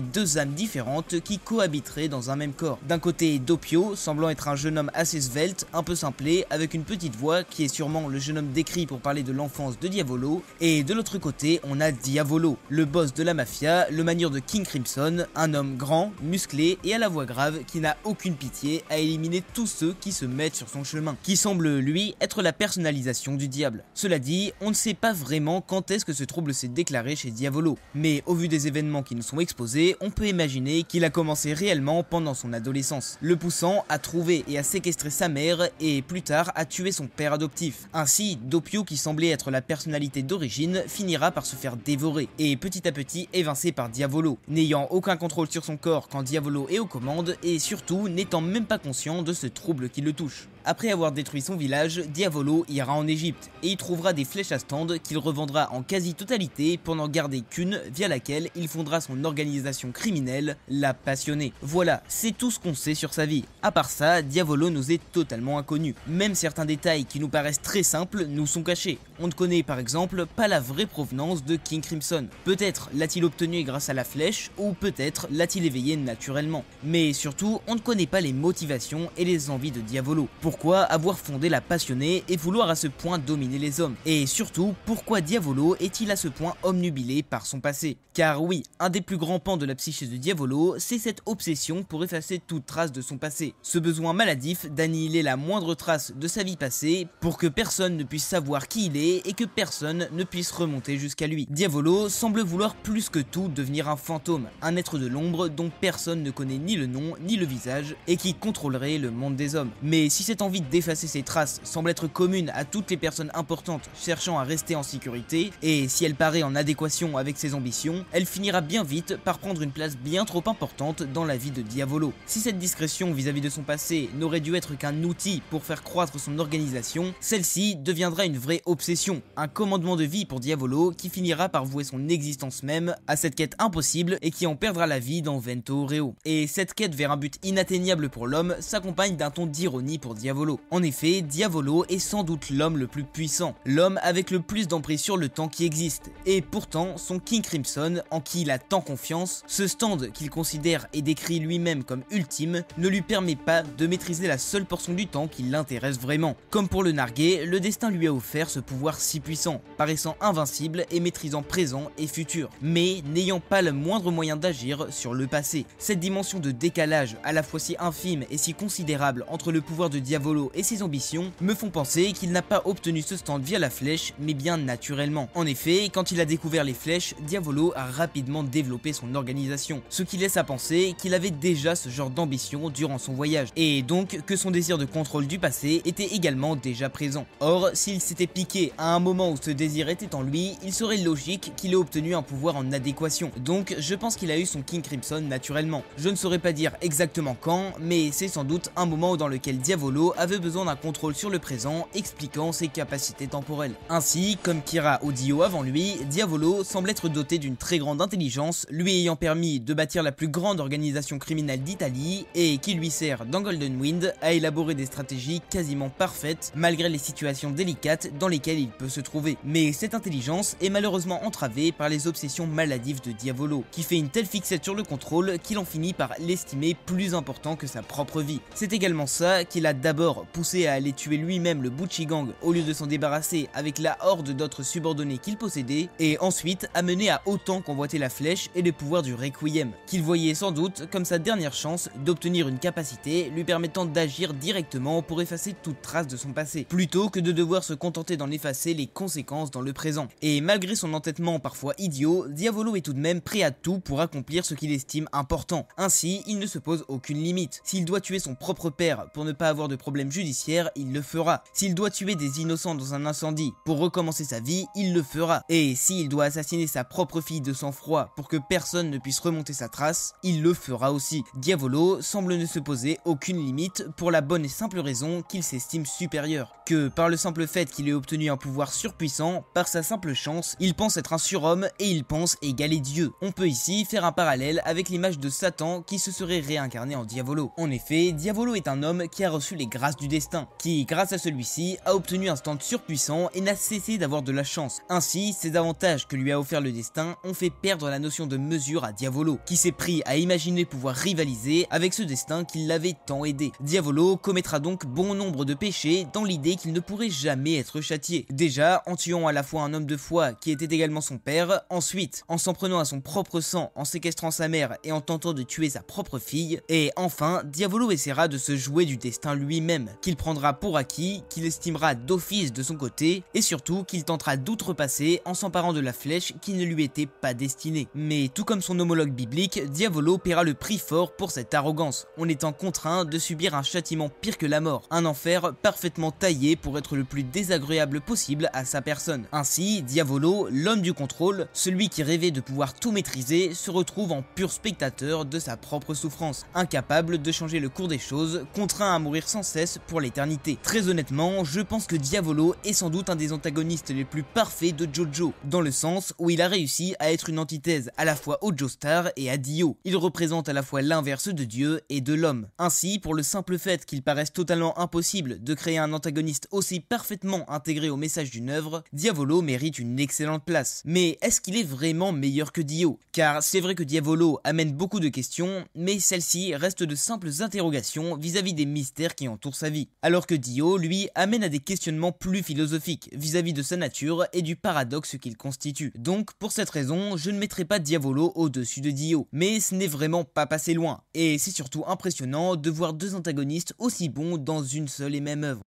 deux âmes différentes qui cohabiteraient dans un même corps. D'un côté, Doppio, semblant être un jeune homme assez svelte, un peu simplé, avec une petite voix qui est sûrement le jeune homme décrit pour parler de l'enfance de Diavolo, et de l'autre côté, on a Diavolo, le boss de la mafia, le manieur de King Crimson, un homme grand, musclé et à la voix grave qui n'a aucune pitié à éliminer tous ceux qui se mettent sur son chemin, qui semble lui être la personnalisation du diable. Cela dit, on ne sait pas vraiment quand est-ce que ce trouble s'est déclaré chez Diavolo, mais au vu des événements qui nous sont exposés, on peut imaginer qu'il a commencé réellement pendant son adolescence, le poussant à trouver et à séquestrer sa mère et plus tard à tuer son père adoptif. Ainsi, Doppio, qui semblait être la personnalité d'origine, finira par se faire dévorer et petit à petit évincé par Diavolo, n'ayant aucun contrôle sur son corps quand Diavolo est aux commandes et surtout n'étant même pas conscient de ce trouble qui le touche. Après avoir détruit son village, Diavolo ira en Égypte et y trouvera des flèches à stand qu'il revendra en quasi-totalité pour n'en garder qu'une via laquelle il fondera son organisation criminelle, la Passionnée. Voilà, c'est tout ce qu'on sait sur sa vie. À part ça, Diavolo nous est totalement inconnu. Même certains détails qui nous paraissent très simples nous sont cachés. On ne connaît par exemple pas la vraie provenance de King Crimson. Peut-être l'a-t-il obtenu grâce à la flèche ou peut-être l'a-t-il éveillé naturellement. Mais surtout, on ne connaît pas les motivations et les envies de Diavolo. Pourquoi avoir fondé la Passionnée et vouloir à ce point dominer les hommes? Et surtout, pourquoi Diavolo est-il à ce point omnubilé par son passé? Car oui, un des plus grands pans de la psyché de Diavolo, c'est cette obsession pour effacer toute trace de son passé. Ce besoin maladif d'annihiler la moindre trace de sa vie passée pour que personne ne puisse savoir qui il est et que personne ne puisse remonter jusqu'à lui. Diavolo semble vouloir plus que tout devenir un fantôme, un être de l'ombre dont personne ne connaît ni le nom ni le visage et qui contrôlerait le monde des hommes. Mais si cette envie d'effacer ses traces semble être commune à toutes les personnes importantes cherchant à rester en sécurité, et si elle paraît en adéquation avec ses ambitions, elle finira bien vite par prendre une place bien trop importante dans la vie de Diavolo. Si cette discrétion vis-à-vis de son passé n'aurait dû être qu'un outil pour faire croître son organisation, celle-ci deviendra une vraie obsession, un commandement de vie pour Diavolo qui finira par vouer son existence même à cette quête impossible et qui en perdra la vie dans Vento Oreo. Et cette quête vers un but inatteignable pour l'homme s'accompagne d'un ton d'ironie pour Diavolo. En effet, Diavolo est sans doute l'homme le plus puissant, l'homme avec le plus d'emprise sur le temps qui existe, et pourtant son King Crimson, en qui il a tant confiance, ce stand qu'il considère et décrit lui-même comme ultime, ne lui permet pas de maîtriser la seule portion du temps qui l'intéresse vraiment. Comme pour le narguer, le destin lui a offert ce pouvoir si puissant, paraissant invincible et maîtrisant présent et futur, mais n'ayant pas le moindre moyen d'agir sur le passé. Cette dimension de décalage, à la fois si infime et si considérable entre le pouvoir de Diavolo Diavolo et ses ambitions me font penser qu'il n'a pas obtenu ce stand via la flèche, mais bien naturellement. En effet, quand il a découvert les flèches, Diavolo a rapidement développé son organisation, ce qui laisse à penser qu'il avait déjà ce genre d'ambition durant son voyage, et donc que son désir de contrôle du passé était également déjà présent. Or, s'il s'était piqué à un moment où ce désir était en lui, il serait logique qu'il ait obtenu un pouvoir en adéquation. Donc je pense qu'il a eu son King Crimson naturellement. Je ne saurais pas dire exactement quand, mais c'est sans doute un moment dans lequel Diavolo avait besoin d'un contrôle sur le présent, expliquant ses capacités temporelles. Ainsi, comme Kira ou Dio avant lui, Diavolo semble être doté d'une très grande intelligence, lui ayant permis de bâtir la plus grande organisation criminelle d'Italie et qui lui sert dans Golden Wind à élaborer des stratégies quasiment parfaites malgré les situations délicates dans lesquelles il peut se trouver. Mais cette intelligence est malheureusement entravée par les obsessions maladives de Diavolo, qui fait une telle fixette sur le contrôle qu'il en finit par l'estimer plus important que sa propre vie. C'est également ça qui l'a d'abord poussé à aller tuer lui-même le Bucci Gang au lieu de s'en débarrasser avec la horde d'autres subordonnés qu'il possédait, et ensuite amené à autant convoiter la flèche et les pouvoirs du Requiem, qu'il voyait sans doute comme sa dernière chance d'obtenir une capacité lui permettant d'agir directement pour effacer toute trace de son passé, plutôt que de devoir se contenter d'en effacer les conséquences dans le présent. Et malgré son entêtement parfois idiot, Diavolo est tout de même prêt à tout pour accomplir ce qu'il estime important. Ainsi, il ne se pose aucune limite. S'il doit tuer son propre père pour ne pas avoir de problème judiciaire, il le fera. S'il doit tuer des innocents dans un incendie pour recommencer sa vie, il le fera. Et s'il doit assassiner sa propre fille de sang-froid pour que personne ne puisse remonter sa trace, il le fera aussi. Diavolo semble ne se poser aucune limite pour la bonne et simple raison qu'il s'estime supérieur. Que par le simple fait qu'il ait obtenu un pouvoir surpuissant, par sa simple chance, il pense être un surhomme et il pense égaler Dieu. On peut ici faire un parallèle avec l'image de Satan qui se serait réincarné en Diavolo. En effet, Diavolo est un homme qui a reçu les grâces du destin, qui grâce à celui-ci a obtenu un stand surpuissant et n'a cessé d'avoir de la chance. Ainsi, ces avantages que lui a offert le destin ont fait perdre la notion de mesure à Diavolo, qui s'est pris à imaginer pouvoir rivaliser avec ce destin qui l'avait tant aidé. Diavolo commettra donc bon nombre de péchés dans l'idée qu'il ne pourrait jamais être châtié. Déjà en tuant à la fois un homme de foi qui était également son père, ensuite en s'en prenant à son propre sang, en séquestrant sa mère et en tentant de tuer sa propre fille, et enfin Diavolo essaiera de se jouer du destin lui-même, qu'il prendra pour acquis, qu'il estimera d'office de son côté, et surtout qu'il tentera d'outrepasser en s'emparant de la flèche qui ne lui était pas destinée. Mais tout comme son homologue biblique, Diavolo paiera le prix fort pour cette arrogance, en étant contraint de subir un châtiment pire que la mort, un enfer parfaitement taillé pour être le plus désagréable possible à sa personne. Ainsi, Diavolo, l'homme du contrôle, celui qui rêvait de pouvoir tout maîtriser, se retrouve en pur spectateur de sa propre souffrance, incapable de changer le cours des choses, contraint à mourir sans cesse pour l'éternité. Très honnêtement, je pense que Diavolo est sans doute un des antagonistes les plus parfaits de JoJo, dans le sens où il a réussi à être une antithèse à la fois au Joestar et à Dio. Il représente à la fois l'inverse de Dieu et de l'homme. Ainsi, pour le simple fait qu'il paraisse totalement impossible de créer un antagoniste aussi parfaitement intégré au message d'une œuvre, Diavolo mérite une excellente place. Mais est-ce qu'il est vraiment meilleur que Dio? Car c'est vrai que Diavolo amène beaucoup de questions, mais celles-ci restent de simples interrogations vis-à-vis des mystères qui entourent sa vie. Alors que Dio, lui, amène à des questionnements plus philosophiques vis-à-vis de sa nature et du paradoxe qu'il constitue. Donc, pour cette raison, je ne mettrai pas Diavolo au-dessus de Dio. Mais ce n'est vraiment pas passé loin. Et c'est surtout impressionnant de voir deux antagonistes aussi bons dans une seule et même œuvre.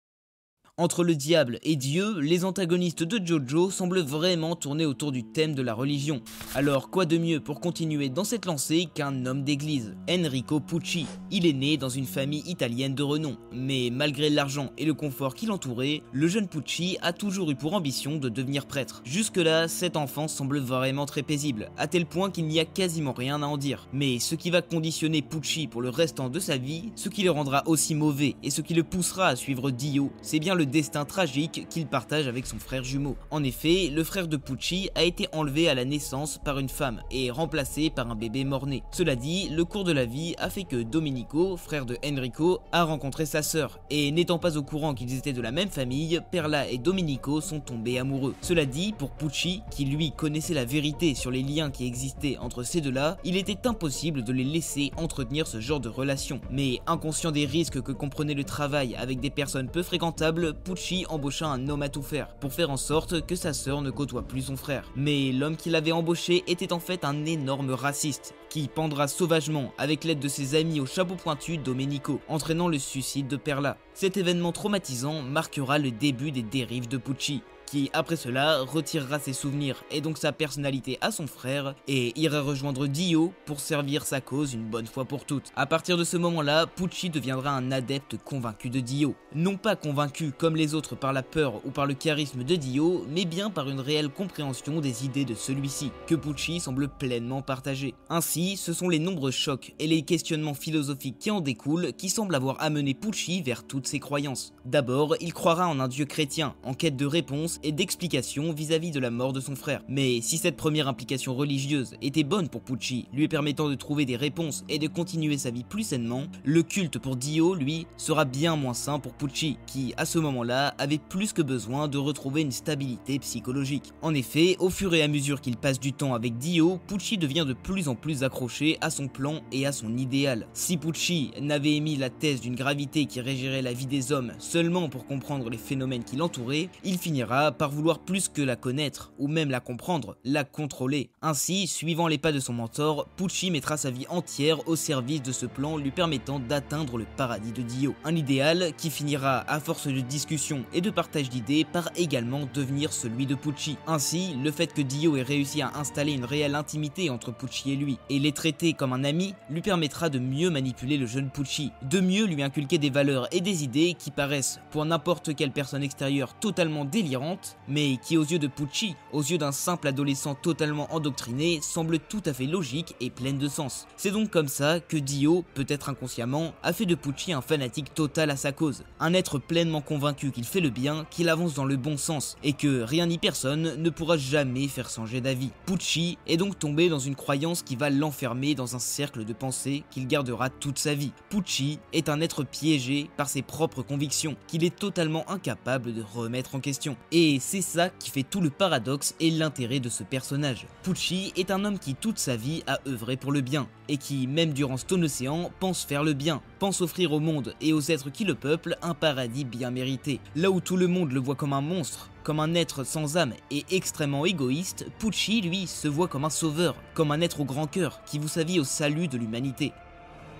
Entre le diable et Dieu, les antagonistes de JoJo semblent vraiment tourner autour du thème de la religion. Alors quoi de mieux pour continuer dans cette lancée qu'un homme d'église, Enrico Pucci. Il est né dans une famille italienne de renom, mais malgré l'argent et le confort qui l'entourait, le jeune Pucci a toujours eu pour ambition de devenir prêtre. Jusque-là, cette enfance semble vraiment très paisible, à tel point qu'il n'y a quasiment rien à en dire. Mais ce qui va conditionner Pucci pour le restant de sa vie, ce qui le rendra aussi mauvais et ce qui le poussera à suivre Dio, c'est bien le destin tragique qu'il partage avec son frère jumeau. En effet, le frère de Pucci a été enlevé à la naissance par une femme et remplacé par un bébé mort-né. Cela dit, le cours de la vie a fait que Domenico, frère de Enrico, a rencontré sa sœur, et n'étant pas au courant qu'ils étaient de la même famille, Perla et Domenico sont tombés amoureux. Cela dit, pour Pucci, qui lui connaissait la vérité sur les liens qui existaient entre ces deux-là, il était impossible de les laisser entretenir ce genre de relation. Mais inconscient des risques que comprenait le travail avec des personnes peu fréquentables, Pucci embaucha un homme à tout faire, pour faire en sorte que sa sœur ne côtoie plus son frère. Mais l'homme qu'il avait embauché était en fait un énorme raciste, qui pendra sauvagement avec l'aide de ses amis au chapeau pointu Domenico, entraînant le suicide de Perla. Cet événement traumatisant marquera le début des dérives de Pucci, qui après cela retirera ses souvenirs et donc sa personnalité à son frère et ira rejoindre Dio pour servir sa cause une bonne fois pour toutes. À partir de ce moment-là, Pucci deviendra un adepte convaincu de Dio. Non pas convaincu comme les autres par la peur ou par le charisme de Dio, mais bien par une réelle compréhension des idées de celui-ci, que Pucci semble pleinement partager. Ainsi, ce sont les nombreux chocs et les questionnements philosophiques qui en découlent qui semblent avoir amené Pucci vers toutes ses croyances. D'abord, il croira en un dieu chrétien, en quête de réponse et d'explications vis-à-vis de la mort de son frère. Mais si cette première implication religieuse était bonne pour Pucci, lui permettant de trouver des réponses et de continuer sa vie plus sainement, le culte pour Dio, lui, sera bien moins sain pour Pucci, qui, à ce moment-là, avait plus que besoin de retrouver une stabilité psychologique. En effet, au fur et à mesure qu'il passe du temps avec Dio, Pucci devient de plus en plus accroché à son plan et à son idéal. Si Pucci n'avait émis la thèse d'une gravité qui régirait la vie des hommes seulement pour comprendre les phénomènes qui l'entouraient, il finira par vouloir plus que la connaître, ou même la comprendre, la contrôler. Ainsi, suivant les pas de son mentor, Pucci mettra sa vie entière au service de ce plan lui permettant d'atteindre le paradis de Dio. Un idéal qui finira, à force de discussion et de partage d'idées, par également devenir celui de Pucci. Ainsi, le fait que Dio ait réussi à installer une réelle intimité entre Pucci et lui, et les traiter comme un ami, lui permettra de mieux manipuler le jeune Pucci, de mieux lui inculquer des valeurs et des idées qui paraissent, pour n'importe quelle personne extérieure, totalement délirantes, mais qui aux yeux de Pucci, aux yeux d'un simple adolescent totalement endoctriné, semble tout à fait logique et pleine de sens. C'est donc comme ça que Dio, peut-être inconsciemment, a fait de Pucci un fanatique total à sa cause, un être pleinement convaincu qu'il fait le bien, qu'il avance dans le bon sens, et que rien ni personne ne pourra jamais faire changer d'avis. Pucci est donc tombé dans une croyance qui va l'enfermer dans un cercle de pensée qu'il gardera toute sa vie. Pucci est un être piégé par ses propres convictions, qu'il est totalement incapable de remettre en question. Et c'est ça qui fait tout le paradoxe et l'intérêt de ce personnage. Pucci est un homme qui toute sa vie a œuvré pour le bien, et qui, même durant Stone Ocean, pense faire le bien, pense offrir au monde et aux êtres qui le peuplent un paradis bien mérité. Là où tout le monde le voit comme un monstre, comme un être sans âme et extrêmement égoïste, Pucci, lui, se voit comme un sauveur, comme un être au grand cœur qui voue sa vie au salut de l'humanité.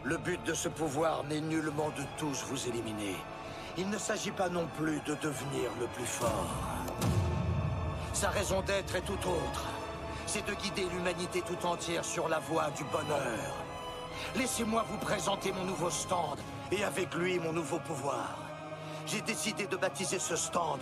Le but de ce pouvoir n'est nullement de tous vous éliminer. Il ne s'agit pas non plus de devenir le plus fort. Sa raison d'être est tout autre. C'est de guider l'humanité tout entière sur la voie du bonheur. Laissez-moi vous présenter mon nouveau stand, et avec lui mon nouveau pouvoir. J'ai décidé de baptiser ce stand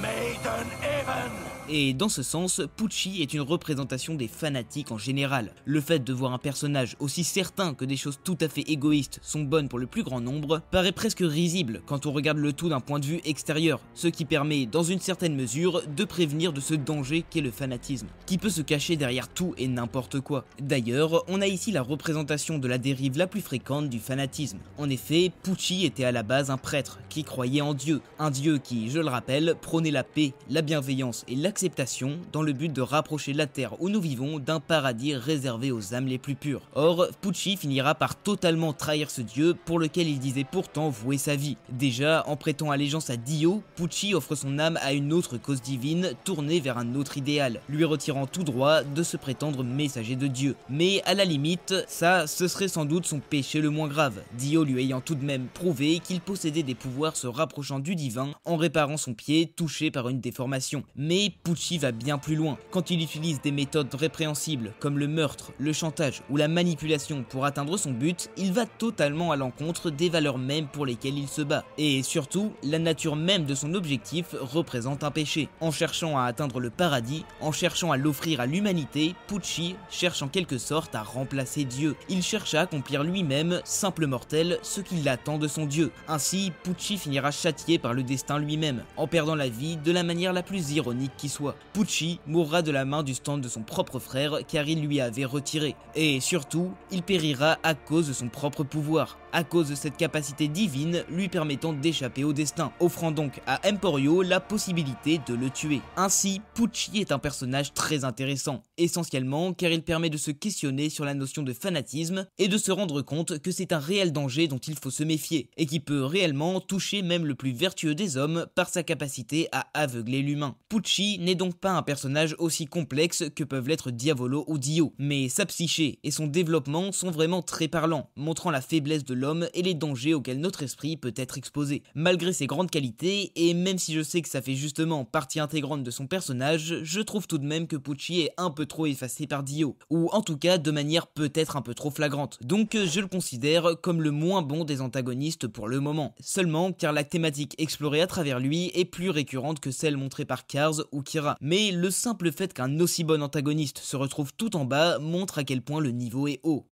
Maidenhaven. Et dans ce sens, Pucci est une représentation des fanatiques en général. Le fait de voir un personnage aussi certain que des choses tout à fait égoïstes sont bonnes pour le plus grand nombre paraît presque risible quand on regarde le tout d'un point de vue extérieur, ce qui permet, dans une certaine mesure, de prévenir de ce danger qu'est le fanatisme, qui peut se cacher derrière tout et n'importe quoi. D'ailleurs, on a ici la représentation de la dérive la plus fréquente du fanatisme. En effet, Pucci était à la base un prêtre qui croyait en Dieu, un Dieu qui, je le rappelle, prônait la paix, la bienveillance et l'acceptation dans le but de rapprocher la terre où nous vivons d'un paradis réservé aux âmes les plus pures. Or, Pucci finira par totalement trahir ce dieu pour lequel il disait pourtant vouer sa vie. Déjà, en prêtant allégeance à Dio, Pucci offre son âme à une autre cause divine tournée vers un autre idéal, lui retirant tout droit de se prétendre messager de Dieu. Mais à la limite, ça, ce serait sans doute son péché le moins grave, Dio lui ayant tout de même prouvé qu'il possédait des pouvoirs se rapprochant du divin en réparant son pied touché par une déformation. Mais Pucci va bien plus loin. Quand il utilise des méthodes répréhensibles comme le meurtre, le chantage ou la manipulation pour atteindre son but, il va totalement à l'encontre des valeurs mêmes pour lesquelles il se bat. Et surtout, la nature même de son objectif représente un péché. En cherchant à atteindre le paradis, en cherchant à l'offrir à l'humanité, Pucci cherche en quelque sorte à remplacer Dieu. Il cherche à accomplir lui-même, simple mortel, ce qu'il attend de son Dieu. Ainsi, Pucci finira châtié par le destin lui-même, en perdant la la vie de la manière la plus ironique qui soit. Pucci mourra de la main du stand de son propre frère car il lui avait retiré. Et surtout, il périra à cause de son propre pouvoir, à cause de cette capacité divine lui permettant d'échapper au destin, offrant donc à Emporio la possibilité de le tuer. Ainsi, Pucci est un personnage très intéressant, essentiellement car il permet de se questionner sur la notion de fanatisme et de se rendre compte que c'est un réel danger dont il faut se méfier, et qui peut réellement toucher même le plus vertueux des hommes par sa capacité à aveugler l'humain. Pucci n'est donc pas un personnage aussi complexe que peuvent l'être Diavolo ou Dio, mais sa psyché et son développement sont vraiment très parlants, montrant la faiblesse de l'homme et les dangers auxquels notre esprit peut être exposé. Malgré ses grandes qualités, et même si je sais que ça fait justement partie intégrante de son personnage, je trouve tout de même que Pucci est un peu trop effacé par Dio, ou en tout cas de manière peut-être un peu trop flagrante, donc je le considère comme le moins bon des antagonistes pour le moment, seulement car la thématique explorée à travers lui est plus récurrente que celle montrée par Cars ou Kira, mais le simple fait qu'un aussi bon antagoniste se retrouve tout en bas montre à quel point le niveau est haut.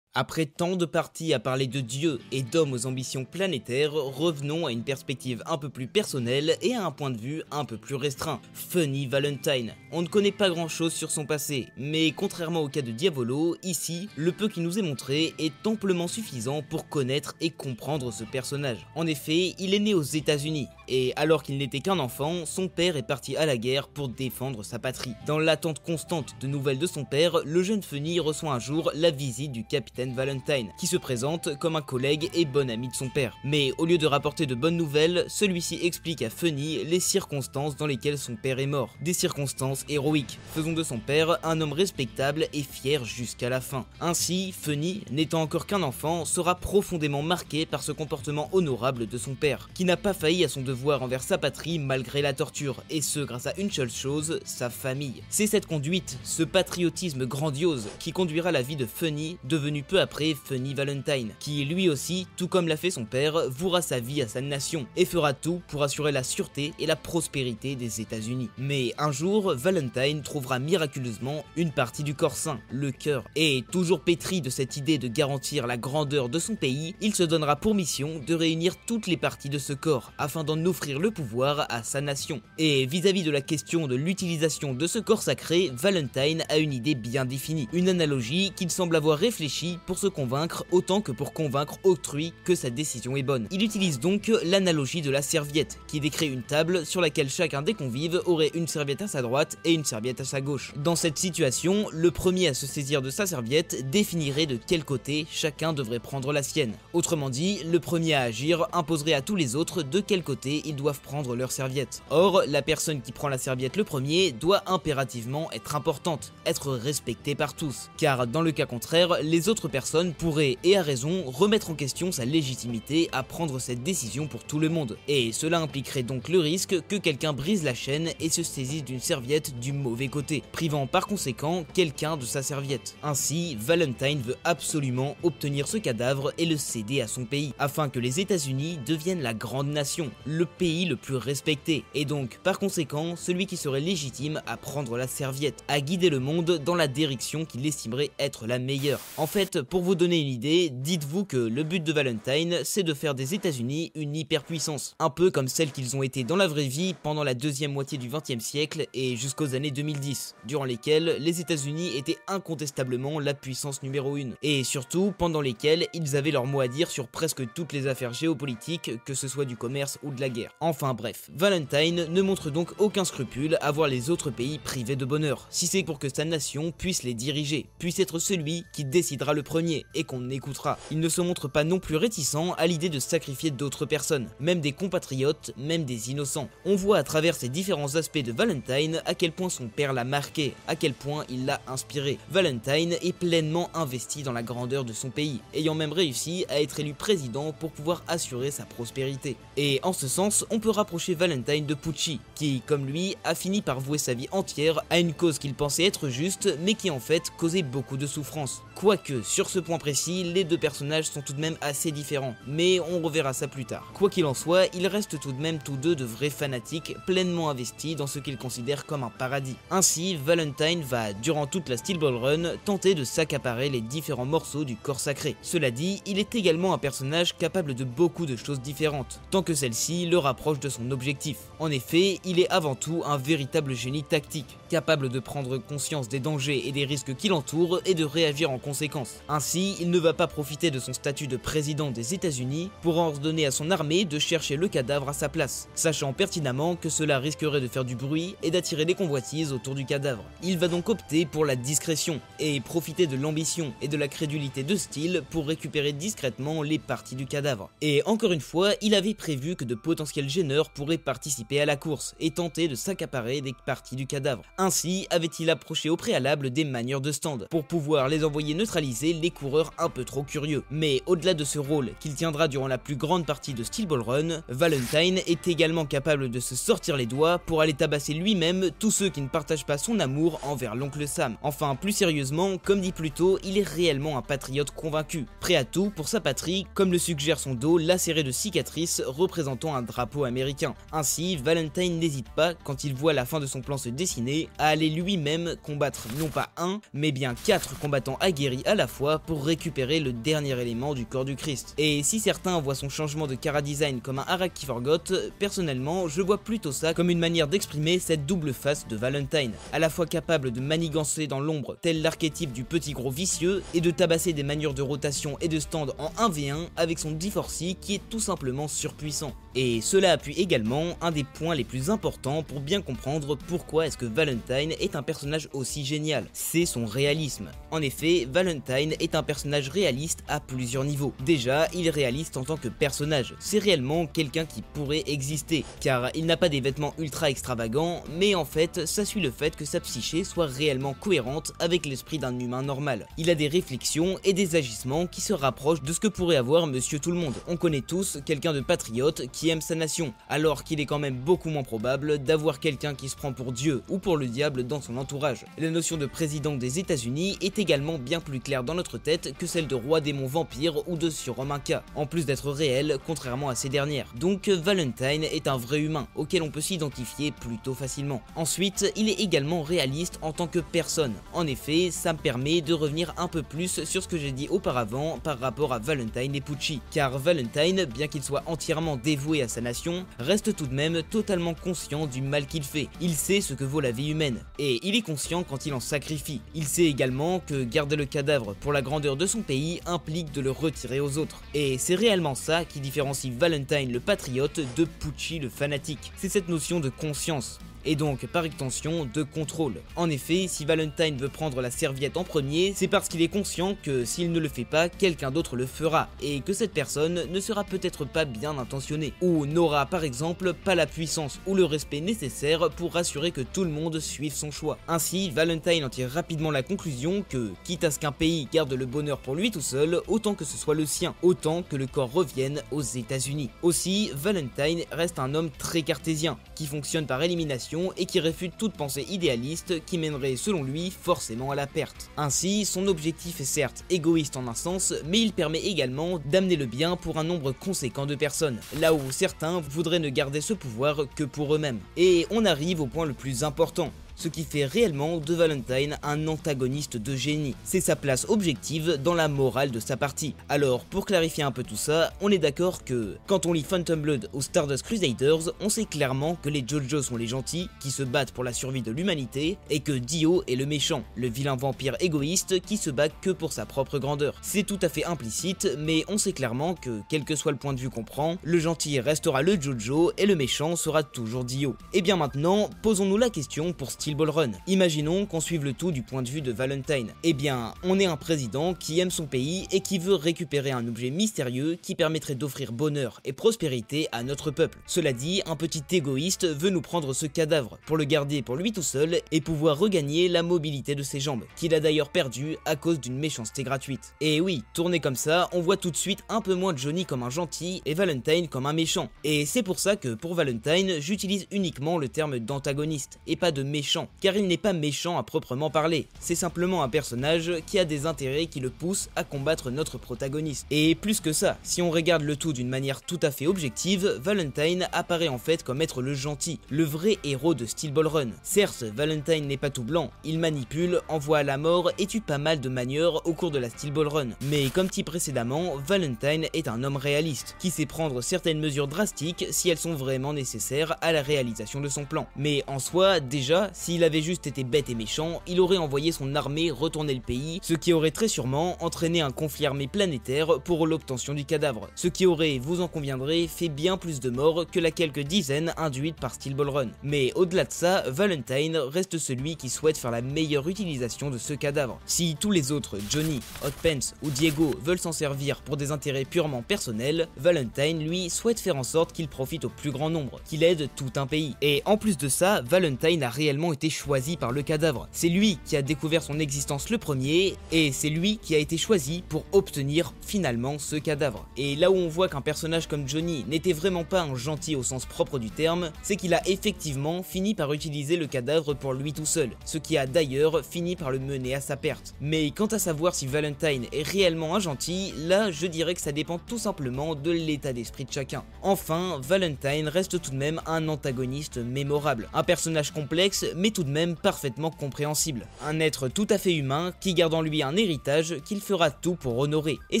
Après tant de parties à parler de dieux et d'hommes aux ambitions planétaires, revenons à une perspective un peu plus personnelle et à un point de vue un peu plus restreint. Funny Valentine. On ne connaît pas grand chose sur son passé, mais contrairement au cas de Diavolo, ici, le peu qui nous est montré est amplement suffisant pour connaître et comprendre ce personnage. En effet, il est né aux États-Unis, et alors qu'il n'était qu'un enfant, son père est parti à la guerre pour défendre sa patrie. Dans l'attente constante de nouvelles de son père, le jeune Funny reçoit un jour la visite du capitaine Valentine, qui se présente comme un collègue et bon ami de son père. Mais au lieu de rapporter de bonnes nouvelles, celui-ci explique à Funny les circonstances dans lesquelles son père est mort. Des circonstances héroïques, faisant de son père un homme respectable et fier jusqu'à la fin. Ainsi, Funny, n'étant encore qu'un enfant, sera profondément marqué par ce comportement honorable de son père, qui n'a pas failli à son devoir envers sa patrie malgré la torture, et ce grâce à une seule chose, sa famille. C'est cette conduite, ce patriotisme grandiose, qui conduira la vie de Funny, devenu peu après Funny Valentine, qui lui aussi, tout comme l'a fait son père, vouera sa vie à sa nation, et fera tout pour assurer la sûreté et la prospérité des États-Unis. Mais un jour, Valentine trouvera miraculeusement une partie du corps sain, le cœur, et toujours pétri de cette idée de garantir la grandeur de son pays, il se donnera pour mission de réunir toutes les parties de ce corps, afin d'en offrir le pouvoir à sa nation. Et vis-à-vis de la question de l'utilisation de ce corps sacré, Valentine a une idée bien définie, une analogie qu'il semble avoir réfléchi pour se convaincre autant que pour convaincre autrui que sa décision est bonne. Il utilise donc l'analogie de la serviette, qui décrit une table sur laquelle chacun des convives aurait une serviette à sa droite et une serviette à sa gauche. Dans cette situation, le premier à se saisir de sa serviette définirait de quel côté chacun devrait prendre la sienne. Autrement dit, le premier à agir imposerait à tous les autres de quel côté ils doivent prendre leur serviette. Or, la personne qui prend la serviette le premier doit impérativement être importante, être respectée par tous, car dans le cas contraire, les autres personne pourrait, et à raison, remettre en question sa légitimité à prendre cette décision pour tout le monde. Et cela impliquerait donc le risque que quelqu'un brise la chaîne et se saisisse d'une serviette du mauvais côté, privant par conséquent quelqu'un de sa serviette. Ainsi, Valentine veut absolument obtenir ce cadavre et le céder à son pays, afin que les États-Unis deviennent la grande nation, le pays le plus respecté, et donc par conséquent celui qui serait légitime à prendre la serviette, à guider le monde dans la direction qu'il estimerait être la meilleure. En fait, pour vous donner une idée, dites-vous que le but de Valentine, c'est de faire des États-Unis une hyperpuissance, un peu comme celle qu'ils ont été dans la vraie vie pendant la deuxième moitié du XXe siècle et jusqu'aux années 2010, durant lesquelles les États-Unis étaient incontestablement la puissance numéro 1, et surtout pendant lesquelles ils avaient leur mot à dire sur presque toutes les affaires géopolitiques, que ce soit du commerce ou de la guerre. Enfin bref, Valentine ne montre donc aucun scrupule à voir les autres pays privés de bonheur, si c'est pour que sa nation puisse les diriger, puisse être celui qui décidera le premier et qu'on écoutera. Il ne se montre pas non plus réticent à l'idée de sacrifier d'autres personnes, même des compatriotes, même des innocents. On voit à travers ces différents aspects de Valentine à quel point son père l'a marqué, à quel point il l'a inspiré. Valentine est pleinement investi dans la grandeur de son pays, ayant même réussi à être élu président pour pouvoir assurer sa prospérité. Et en ce sens, on peut rapprocher Valentine de Pucci, qui, comme lui, a fini par vouer sa vie entière à une cause qu'il pensait être juste, mais qui en fait causait beaucoup de souffrance. Quoique, sur ce point précis, les deux personnages sont tout de même assez différents, mais on reverra ça plus tard. Quoi qu'il en soit, ils restent tout de même tous deux de vrais fanatiques, pleinement investis dans ce qu'ils considèrent comme un paradis. Ainsi, Valentine va, durant toute la Steel Ball Run, tenter de s'accaparer les différents morceaux du corps sacré. Cela dit, il est également un personnage capable de beaucoup de choses différentes, tant que celle-ci le rapproche de son objectif. En effet, il est avant tout un véritable génie tactique, capable de prendre conscience des dangers et des risques qui l'entourent et de réagir en conséquence. Ainsi, il ne va pas profiter de son statut de président des États-Unis pour ordonner à son armée de chercher le cadavre à sa place, sachant pertinemment que cela risquerait de faire du bruit et d'attirer des convoitises autour du cadavre. Il va donc opter pour la discrétion et profiter de l'ambition et de la crédulité de Steel pour récupérer discrètement les parties du cadavre. Et encore une fois, il avait prévu que de potentiels gêneurs pourraient participer à la course et tenter de s'accaparer des parties du cadavre. Ainsi avait-il approché au préalable des manieurs de stand pour pouvoir les envoyer neutraliser les coureurs un peu trop curieux. Mais au-delà de ce rôle qu'il tiendra durant la plus grande partie de Steel Ball Run, Valentine est également capable de se sortir les doigts pour aller tabasser lui-même tous ceux qui ne partagent pas son amour envers l'oncle Sam. Enfin, plus sérieusement, comme dit plus tôt, il est réellement un patriote convaincu, prêt à tout pour sa patrie, comme le suggère son dos lacéré de cicatrices représentant un drapeau américain. Ainsi, Valentine n'hésite pas, quand il voit la fin de son plan se dessiner, à aller lui-même combattre non pas un, mais bien 4 combattants aguerris à la fois pour récupérer le dernier élément du corps du Christ. Et si certains voient son changement de chara-design comme un Araki Forgot, personnellement je vois plutôt ça comme une manière d'exprimer cette double face de Valentine, à la fois capable de manigancer dans l'ombre tel l'archétype du petit gros vicieux et de tabasser des manières de rotation et de stand en 1v1 avec son D4C qui est tout simplement surpuissant. Et cela appuie également un des points les plus importants pour bien comprendre pourquoi est-ce que Valentine est un personnage aussi génial, c'est son réalisme. En effet, Valentine est un personnage réaliste à plusieurs niveaux. Déjà, il est réaliste en tant que personnage, c'est réellement quelqu'un qui pourrait exister, car il n'a pas des vêtements ultra extravagants, mais en fait, ça suit le fait que sa psyché soit réellement cohérente avec l'esprit d'un humain normal. Il a des réflexions et des agissements qui se rapprochent de ce que pourrait avoir Monsieur Tout-le-Monde. On connaît tous quelqu'un de patriote qui aime sa nation, alors qu'il est quand même beaucoup moins probable d'avoir quelqu'un qui se prend pour Dieu ou pour le diable dans son entourage. La notion de président des États-Unis est également bien plus claire dans notre tête que celle de roi démon vampire ou de surhomme inca, en plus d'être réelle contrairement à ces dernières. Donc Valentine est un vrai humain auquel on peut s'identifier plutôt facilement. Ensuite, il est également réaliste en tant que personne. En effet, ça me permet de revenir un peu plus sur ce que j'ai dit auparavant par rapport à Valentine et Pucci, car Valentine, bien qu'il soit entièrement dévoué à sa nation, reste tout de même totalement conscient du mal qu'il fait. Il sait ce que vaut la vie humaine, et il est conscient quand il en sacrifie. Il sait également que garder le cadavre pour la grandeur de son pays implique de le retirer aux autres. Et c'est réellement ça qui différencie Valentine le patriote de Pucci le fanatique. C'est cette notion de conscience, et donc par extension de contrôle. En effet, si Valentine veut prendre la serviette en premier, c'est parce qu'il est conscient que s'il ne le fait pas, quelqu'un d'autre le fera, et que cette personne ne sera peut-être pas bien intentionnée, ou n'aura par exemple pas la puissance ou le respect nécessaire pour assurer que tout le monde suive son choix. Ainsi, Valentine en tire rapidement la conclusion que, quitte à ce qu'un pays garde le bonheur pour lui tout seul, autant que ce soit le sien, autant que le corps revienne aux États-Unis. Aussi, Valentine reste un homme très cartésien, qui fonctionne par élimination et qui réfute toute pensée idéaliste qui mènerait selon lui forcément à la perte. Ainsi, son objectif est certes égoïste en un sens, mais il permet également d'amener le bien pour un nombre conséquent de personnes, là où certains voudraient ne garder ce pouvoir que pour eux-mêmes. Et on arrive au point le plus important, ce qui fait réellement de Valentine un antagoniste de génie. C'est sa place objective dans la morale de sa partie. Alors, pour clarifier un peu tout ça, on est d'accord que, quand on lit Phantom Blood ou Stardust Crusaders, on sait clairement que les JoJo sont les gentils, qui se battent pour la survie de l'humanité, et que Dio est le méchant, le vilain vampire égoïste qui se bat que pour sa propre grandeur. C'est tout à fait implicite, mais on sait clairement que, quel que soit le point de vue qu'on prend, le gentil restera le JoJo et le méchant sera toujours Dio. Et bien maintenant, posons-nous la question pour Steel Ball Run. Imaginons qu'on suive le tout du point de vue de Valentine. Eh bien, on est un président qui aime son pays et qui veut récupérer un objet mystérieux qui permettrait d'offrir bonheur et prospérité à notre peuple. Cela dit, un petit égoïste veut nous prendre ce cadavre pour le garder pour lui tout seul et pouvoir regagner la mobilité de ses jambes, qu'il a d'ailleurs perdu à cause d'une méchanceté gratuite. Et oui, tourné comme ça, on voit tout de suite un peu moins Johnny comme un gentil et Valentine comme un méchant. Et c'est pour ça que pour Valentine, j'utilise uniquement le terme d'antagoniste et pas de méchant méchant, car il n'est pas méchant à proprement parler, c'est simplement un personnage qui a des intérêts qui le poussent à combattre notre protagoniste. Et plus que ça, si on regarde le tout d'une manière tout à fait objective, Valentine apparaît en fait comme être le gentil, le vrai héros de Steel Ball Run. Certes, Valentine n'est pas tout blanc, il manipule, envoie à la mort et tue pas mal de manieurs au cours de la Steel Ball Run. Mais comme dit précédemment, Valentine est un homme réaliste, qui sait prendre certaines mesures drastiques si elles sont vraiment nécessaires à la réalisation de son plan. Mais en soi, déjà, s'il avait juste été bête et méchant, il aurait envoyé son armée retourner le pays, ce qui aurait très sûrement entraîné un conflit armé planétaire pour l'obtention du cadavre, ce qui aurait, vous en conviendrez, fait bien plus de morts que la quelques dizaines induites par Steel Ball Run. Mais au-delà de ça, Valentine reste celui qui souhaite faire la meilleure utilisation de ce cadavre. Si tous les autres, Johnny, Hot Pants ou Diego, veulent s'en servir pour des intérêts purement personnels, Valentine, lui, souhaite faire en sorte qu'il profite au plus grand nombre, qu'il aide tout un pays. Et en plus de ça, Valentine a réellement été choisi par le cadavre. C'est lui qui a découvert son existence le premier, et c'est lui qui a été choisi pour obtenir finalement ce cadavre. Et là où on voit qu'un personnage comme Johnny n'était vraiment pas un gentil au sens propre du terme, c'est qu'il a effectivement fini par utiliser le cadavre pour lui tout seul, ce qui a d'ailleurs fini par le mener à sa perte. Mais quant à savoir si Valentine est réellement un gentil, là je dirais que ça dépend tout simplement de l'état d'esprit de chacun. Enfin, Valentine reste tout de même un antagoniste mémorable, un personnage complexe mais tout de même parfaitement compréhensible, un être tout à fait humain qui garde en lui un héritage qu'il fera tout pour honorer, et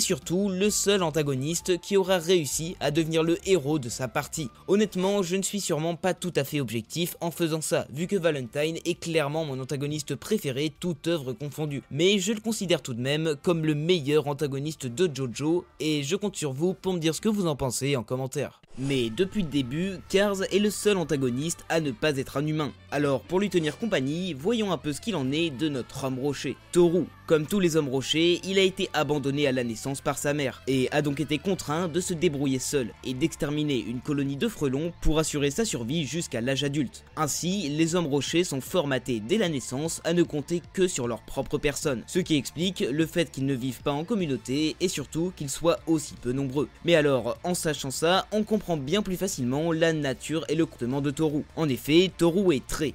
surtout le seul antagoniste qui aura réussi à devenir le héros de sa partie. Honnêtement, je ne suis sûrement pas tout à fait objectif en faisant ça, vu que Valentine est clairement mon antagoniste préféré, toute œuvre confondue, mais je le considère tout de même comme le meilleur antagoniste de JoJo, et je compte sur vous pour me dire ce que vous en pensez en commentaire. Mais depuis le début, Cars est le seul antagoniste à ne pas être un humain. Alors pour lui tenir compagnie, voyons un peu ce qu'il en est de notre homme rocher. Toru, comme tous les hommes rochers, il a été abandonné à la naissance par sa mère, et a donc été contraint de se débrouiller seul, et d'exterminer une colonie de frelons pour assurer sa survie jusqu'à l'âge adulte. Ainsi, les hommes rochers sont formatés dès la naissance à ne compter que sur leur propre personne, ce qui explique le fait qu'ils ne vivent pas en communauté, et surtout qu'ils soient aussi peu nombreux. Mais alors, en sachant ça, on comprend bien plus facilement la nature et le comportement de Toru. En effet, Toru est très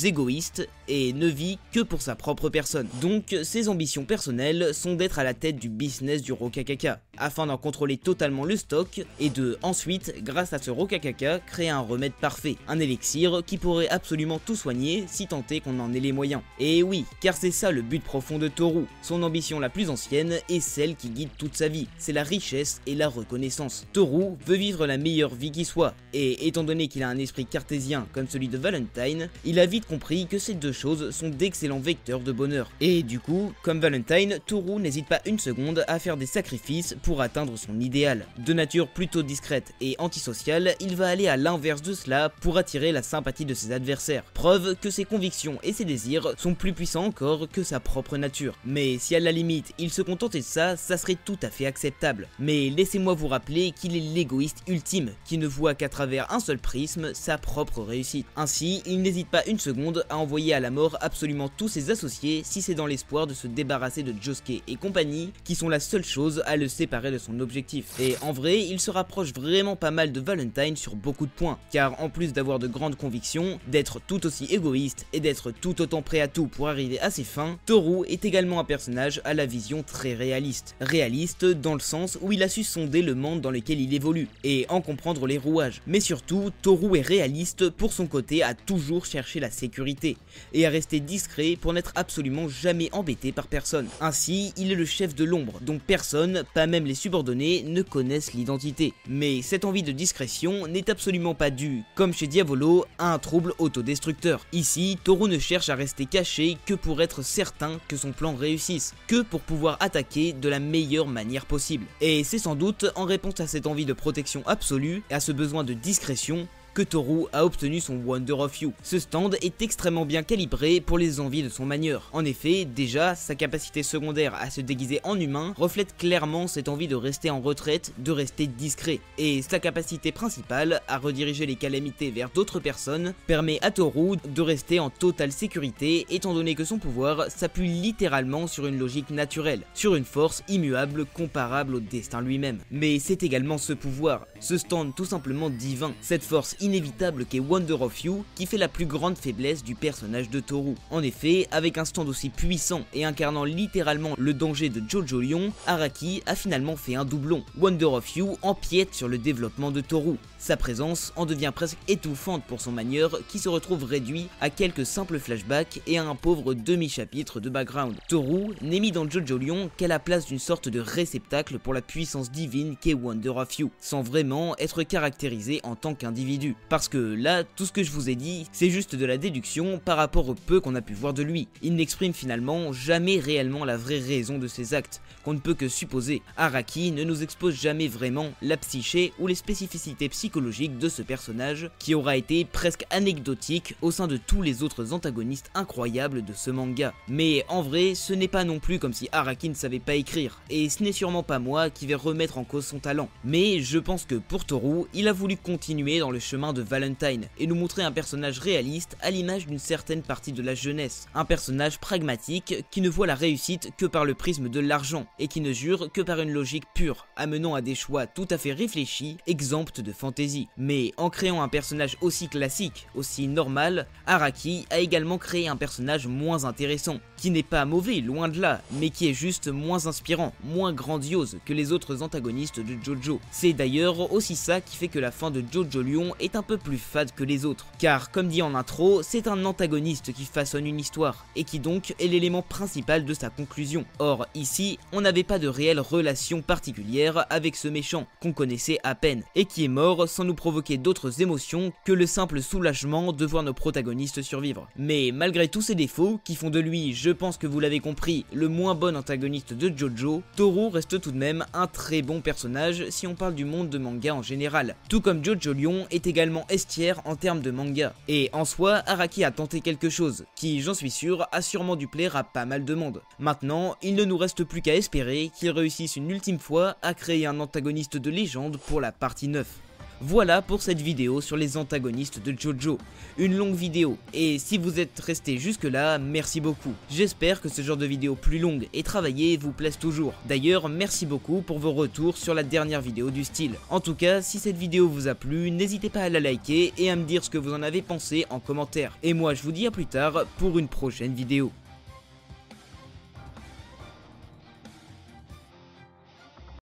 égoïste et ne vit que pour sa propre personne. Donc ses ambitions personnelles sont d'être à la tête du business du Rokakaka, afin d'en contrôler totalement le stock et de ensuite, grâce à ce Rokakaka, créer un remède parfait, un élixir qui pourrait absolument tout soigner si tant est qu'on en ait les moyens. Et oui, car c'est ça le but profond de Toru, son ambition la plus ancienne et celle qui guide toute sa vie, c'est la richesse et la reconnaissance. Toru veut vivre la meilleure vie qui soit, et étant donné qu'il a un esprit cartésien comme celui de Valentine, il a vite compris que ces deux choses sont d'excellents vecteurs de bonheur. Et du coup, comme Valentine, Toru n'hésite pas une seconde à faire des sacrifices pour atteindre son idéal. De nature plutôt discrète et antisociale, il va aller à l'inverse de cela pour attirer la sympathie de ses adversaires. Preuve que ses convictions et ses désirs sont plus puissants encore que sa propre nature. Mais si à la limite il se contentait de ça, ça serait tout à fait acceptable. Mais laissez-moi vous rappeler qu'il est l'égoïste ultime, qui ne voit qu'à travers un seul prisme sa propre réussite. Ainsi, il n'hésite pas une seconde à envoyer à la mort absolument tous ses associés si c'est dans l'espoir de se débarrasser de Josuke et compagnie qui sont la seule chose à le séparer de son objectif. Et en vrai, il se rapproche vraiment pas mal de Valentine sur beaucoup de points, car en plus d'avoir de grandes convictions, d'être tout aussi égoïste et d'être tout autant prêt à tout pour arriver à ses fins, Toru est également un personnage à la vision très réaliste. Réaliste dans le sens où il a su sonder le monde dans lequel il évolue, et en comprendre les rouages. Mais surtout, Toru est réaliste pour son côté à toujours chercher la sécurité, et à rester discret pour n'être absolument jamais embêté par personne. Ainsi, il est le chef de l'ombre, dont personne, pas même les subordonnés, ne connaissent l'identité. Mais cette envie de discrétion n'est absolument pas due, comme chez Diavolo, à un trouble autodestructeur. Ici, Toru ne cherche à rester caché que pour être certain que son plan réussisse, que pour pouvoir attaquer de la meilleure manière possible. Et c'est sans doute en réponse à cette envie de protection absolue et à ce besoin de discrétion que Toru a obtenu son Wonder of You. Ce stand est extrêmement bien calibré pour les envies de son manieur. En effet, déjà, sa capacité secondaire à se déguiser en humain reflète clairement cette envie de rester en retraite, de rester discret. Et sa capacité principale à rediriger les calamités vers d'autres personnes permet à Toru de rester en totale sécurité étant donné que son pouvoir s'appuie littéralement sur une logique naturelle, sur une force immuable comparable au destin lui-même. Mais c'est également ce pouvoir, ce stand tout simplement divin, cette force inévitable qu'est Wonder of You qui fait la plus grande faiblesse du personnage de Toru. En effet, avec un stand aussi puissant et incarnant littéralement le danger de Jojo Lion, Araki a finalement fait un doublon. Wonder of You empiète sur le développement de Toru. Sa présence en devient presque étouffante pour son manieur qui se retrouve réduit à quelques simples flashbacks et à un pauvre demi-chapitre de background. Toru n'est mis dans Jojo Lion qu'à la place d'une sorte de réceptacle pour la puissance divine qu'est Wonder of You, sans vraiment être caractérisé en tant qu'individu. Parce que là, tout ce que je vous ai dit, c'est juste de la déduction par rapport au peu qu'on a pu voir de lui. Il n'exprime finalement jamais réellement la vraie raison de ses actes, qu'on ne peut que supposer. Araki ne nous expose jamais vraiment la psyché ou les spécificités psychologique de ce personnage qui aura été presque anecdotique au sein de tous les autres antagonistes incroyables de ce manga. Mais en vrai, ce n'est pas non plus comme si Araki ne savait pas écrire, et ce n'est sûrement pas moi qui vais remettre en cause son talent. Mais je pense que pour Toru, il a voulu continuer dans le chemin de Valentine et nous montrer un personnage réaliste à l'image d'une certaine partie de la jeunesse. Un personnage pragmatique qui ne voit la réussite que par le prisme de l'argent et qui ne jure que par une logique pure, amenant à des choix tout à fait réfléchis, exempts de fantaisie. Mais en créant un personnage aussi classique, aussi normal, Araki a également créé un personnage moins intéressant, qui n'est pas mauvais, loin de là, mais qui est juste moins inspirant, moins grandiose que les autres antagonistes de Jojo. C'est d'ailleurs aussi ça qui fait que la fin de Jojo Lion est un peu plus fade que les autres, car comme dit en intro, c'est un antagoniste qui façonne une histoire, et qui donc est l'élément principal de sa conclusion. Or ici, on n'avait pas de réelle relation particulière avec ce méchant, qu'on connaissait à peine, et qui est mort sans nous provoquer d'autres émotions que le simple soulagement de voir nos protagonistes survivre. Mais malgré tous ces défauts qui font de lui, je pense que vous l'avez compris, le moins bon antagoniste de Jojo, Toru reste tout de même un très bon personnage si on parle du monde de manga en général. Tout comme Jojo Lion est également estière en termes de manga. Et en soi, Araki a tenté quelque chose, qui, j'en suis sûr, a sûrement dû plaire à pas mal de monde. Maintenant, il ne nous reste plus qu'à espérer qu'il réussisse une ultime fois à créer un antagoniste de légende pour la partie 9. Voilà pour cette vidéo sur les antagonistes de Jojo, une longue vidéo, et si vous êtes resté jusque là, merci beaucoup. J'espère que ce genre de vidéo plus longue et travaillée vous plaise toujours. D'ailleurs, merci beaucoup pour vos retours sur la dernière vidéo du style. En tout cas, si cette vidéo vous a plu, n'hésitez pas à la liker et à me dire ce que vous en avez pensé en commentaire. Et moi je vous dis à plus tard pour une prochaine vidéo.